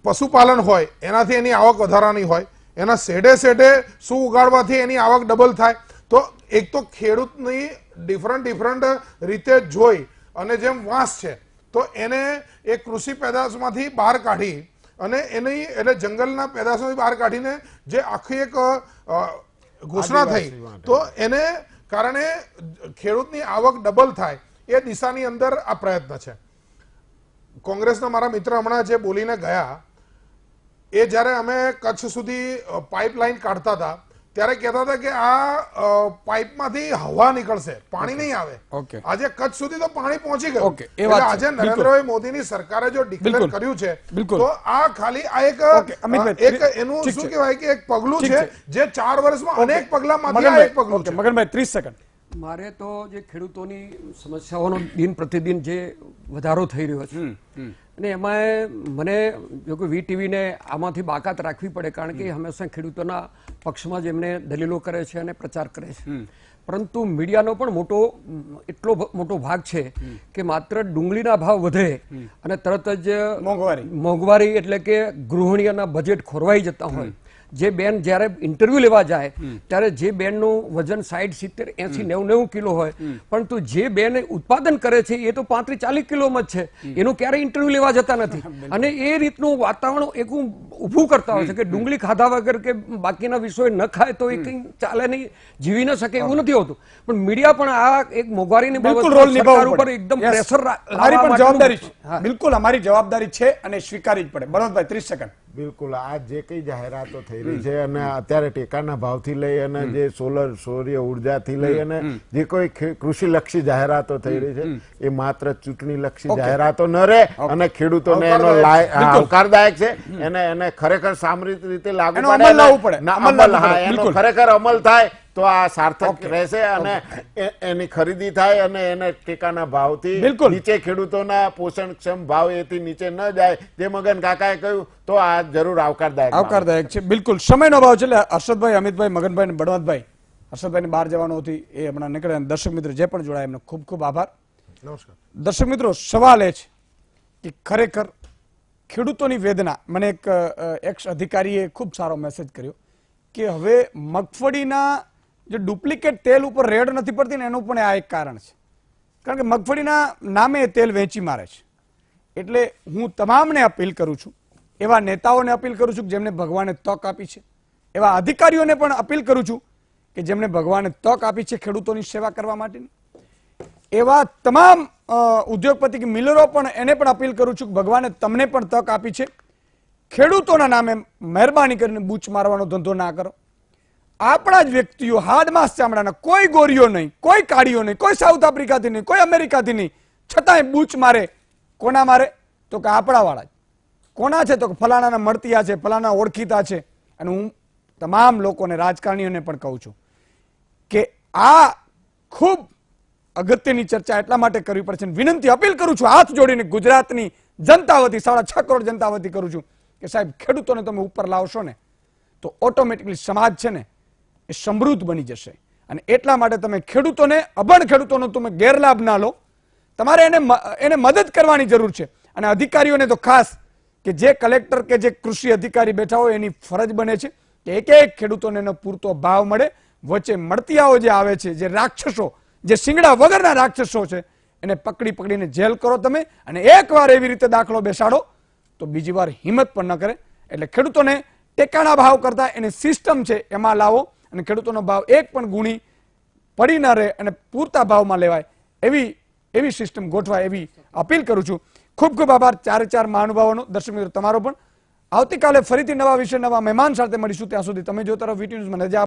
પશુપાલન હોય એનાથી એની આવક વધારવાની હોય, એના શેડે શું ઉગાડવાથી એની આવક ડબલ થાય. તો એક તો ખેડૂતની ડિફરન્ટ રીતે જોઈ અને જેમ વાંસ છે તો એને એક કૃષિ પેદાશમાંથી બહાર કાઢી અને એની એટલે જંગલના પેદાશોથી બહાર કાઢીને જે આખી એક ઘોષણા થઈ તો એને કારણે ખેડૂતની આવક ડબલ થાય એ દિશાની અંદર આ પ્રયત્ન છે. કોંગ્રેસના મારા મિત્ર હમણાં જે બોલીને ગયા એ જ્યારે અમે કચ્છ સુધી પાઇપલાઇન કાઢતા હતા ત્યારે કહેતા હતા કે આ પાઇપમાંથી હવા નીકળશે, પાણી નહીં આવે. આજે કચ્છ સુધી તો પાણી પહોંચી ગયું. એટલે આજે નરેન્દ્રભાઈ મોદીની સરકારે જો ડિક્લેર કર્યું છે તો આ ખાલી આ એક એનું શું કહેવાય કે એક પગલું છે જે 4 વર્ષમાં અનેક પગલામાંથી આ એક પગલું છે. મગનભાઈ 30 સેકન્ડ. મારે તો જે ખેડૂતોની સમસ્યાઓનો દિન પ્રતિદિન જે વધારો થઈ રહ્યો છે અને એમાં મને જો કે વીટીવીને આમાંથી બાકાત રાખવી પડે, કારણ કે હંમેશા ખેડૂતોના પક્ષમાં જ એમને દલીલો કરે છે અને પ્રચાર કરે છે. પરંતુ મીડિયાનો પણ એટલો મોટો ભાગ છે કે માત્ર ડુંગળીના ભાવ વધે અને તરત જ મોંઘવારી એટલે કે ગૃહિણીઓના બજેટ ખોરવાઈ જતા હોય. જે બેન જ્યારે ઇન્ટરવ્યુ લેવા જાય ત્યારે જે બેનનું વજન 60, 70, 80, 90 કિલો હોય, પરંતુ જે બેન ઉત્પાદન કરે છે એ તો 35-40 કિલોમાં જ છે, એનું ક્યારેય ઇન્ટરવ્યુ લેવા જતા નથી. અને એ રીતનું વાતાવરણ એક ઊભું કરતા હોય છે કે ડુંગળી ખાધા વગર કે બાકીના વિષયો ન ખાય તો એ કંઈ ચાલે નહીં, જીવી ન શકે એવું નથી હોતું. પણ મીડિયા પણ આ એક મોંઘવારીની બાબત સરકાર ઉપર એકદમ પ્રેશર અમારી પણ જવાબદારી છે. બિલકુલ અમારી જવાબદારી છે અને સ્વીકારવી જ પડે. બરોબર, 30 સેકન્ડ. બિલકુલ. આ જે કઈ જાહેરાતો થઈ રહી છે અને અત્યારે ટેકાના ભાવથી લઈ અને જે સૌર ઉર્જાથી લઈ અને જે કોઈ કૃષિલક્ષી જાહેરાતો થઈ રહી છે એ માત્ર ચૂંટણીલક્ષી જાહેરાતો ન રહે અને ખેડૂતોને એનો આવકારદાયક છે. એને ખરેખર સામરિક રીતે લાગુ પડે, એનો ખરેખર અમલ થાય તો આ સાર્થક રહેશે અને એની ખરીદી થાય અને એને ટેકાના ભાવથી નીચે ખેડૂતોના પોષણક્ષમ ભાવ એથી નીચે ન જાય જે મગન કાકાએ કહ્યું તો આ જરૂર આવકારદાયક છે. બિલકુલ સમયનો અભાવ છે એટલે હર્ષદભાઈ, અમિતભાઈ, મગનભાઈ, બળવંતભાઈ, હર્ષદભાઈને બહાર જવાનું હતી એ હમણાં નીકળે. દર્શક મિત્રો જે પણ જોડાય એમનો ખૂબ ખૂબ આભાર. નમસ્કાર. દર્શક મિત્રો, સવાલ એ છે કે ખરેખર ખેડૂતોની વેદના, મને એક એક્સ અધિકારીએ ખૂબ સારો મેસેજ કર્યો કે હવે મગફળીના જે ડુપ્લિકેટ તેલ ઉપર રેડ નથી પડતી ને એનું પણ આ એક કારણ છે. કારણ કે મગફળીના નામે તેલ વેચી મારે છે. એટલે હું તમામને અપીલ કરું છું, એવા નેતાઓને અપીલ કરું છું કે જેમને ભગવાને તક આપી છે, એવા અધિકારીઓને પણ અપીલ કરું છું કે જેમને ભગવાને તક આપી છે ખેડૂતોની સેવા કરવા માટેની, એવા તમામ ઉદ્યોગપતિ કે મિલરો પણ એને પણ અપીલ કરું છું કે ભગવાને તમને પણ તક આપી છે, ખેડૂતોના નામે મહેરબાની કરીને બૂચ મારવાનો ધંધો ના કરો. આપણા જ વ્યક્તિઓ હાડમાસ ચામડાના, કોઈ ગોરીઓ નહીં, કોઈ કાળીઓ નહીં, કોઈ સાઉથ આફ્રિકાથી નહીં, કોઈ અમેરિકાથી નહીં, છતાંય બૂચ મારે. કોના મારે? તો કે આપણા વાળા જ. કોના છે? તો કે ફલાણાના મળતિયા છે, ફલાણા ઓળખીતા છે. અને હું તમામ લોકોને, રાજકારણીઓને પણ કહું છું કે આ ખૂબ અગત્યની ચર્ચા એટલા માટે કરવી પડશે. વિનંતી, અપીલ કરું છું હાથ જોડીને ગુજરાતની જનતા વતી, 6.5 કરોડ જનતા વતી કરું છું કે સાહેબ ખેડૂતોને તમે ઉપર લાવશો ને તો ઓટોમેટિકલી સમાજ છે ને એ સમૃદ્ધ બની જશે. અને એટલા માટે તમે ખેડૂતોને, અભણ ખેડૂતોનો તમે ગેરલાભ ના લો. તમારે એને મદદ કરવાની જરૂર છે. અને અધિકારીઓને તો ખાસ કે જે કલેક્ટર કે જે કૃષિ અધિકારી બેઠા હોય એની ફરજ બને છે કે એક ખેડૂતોને એનો પૂરતો ભાવ મળે, વચ્ચે મળતિયાઓ જે આવે છે, જે રાક્ષસો, જે શિંગડા વગરના રાક્ષસો છે, એને પકડીને જેલ કરો તમે, અને એકવાર એવી રીતે દાખલો બેસાડો તો બીજી વાર હિંમત પણ ન કરે. એટલે ખેડૂતોને ટેકાના ભાવ કરતા એની સિસ્ટમ છે એમાં લાવો, અને ખેડૂતોનો ભાવ એક પણ ગુણી પડી ન રહે અને પૂરતા ભાવમાં લેવાય એવી સિસ્ટમ ગોઠવાય એવી અપીલ કરું છું. ખૂબ ખૂબ આભાર ચાર મહાનુભાવોનો. દર્શક મિત્રો તમારો પણ. આવતીકાલે ફરીથી નવા વિષય, નવા મહેમાન સાથે મળીશું. ત્યાં સુધી તમે જોતા રહો VT ન્યૂઝમાં. રજા.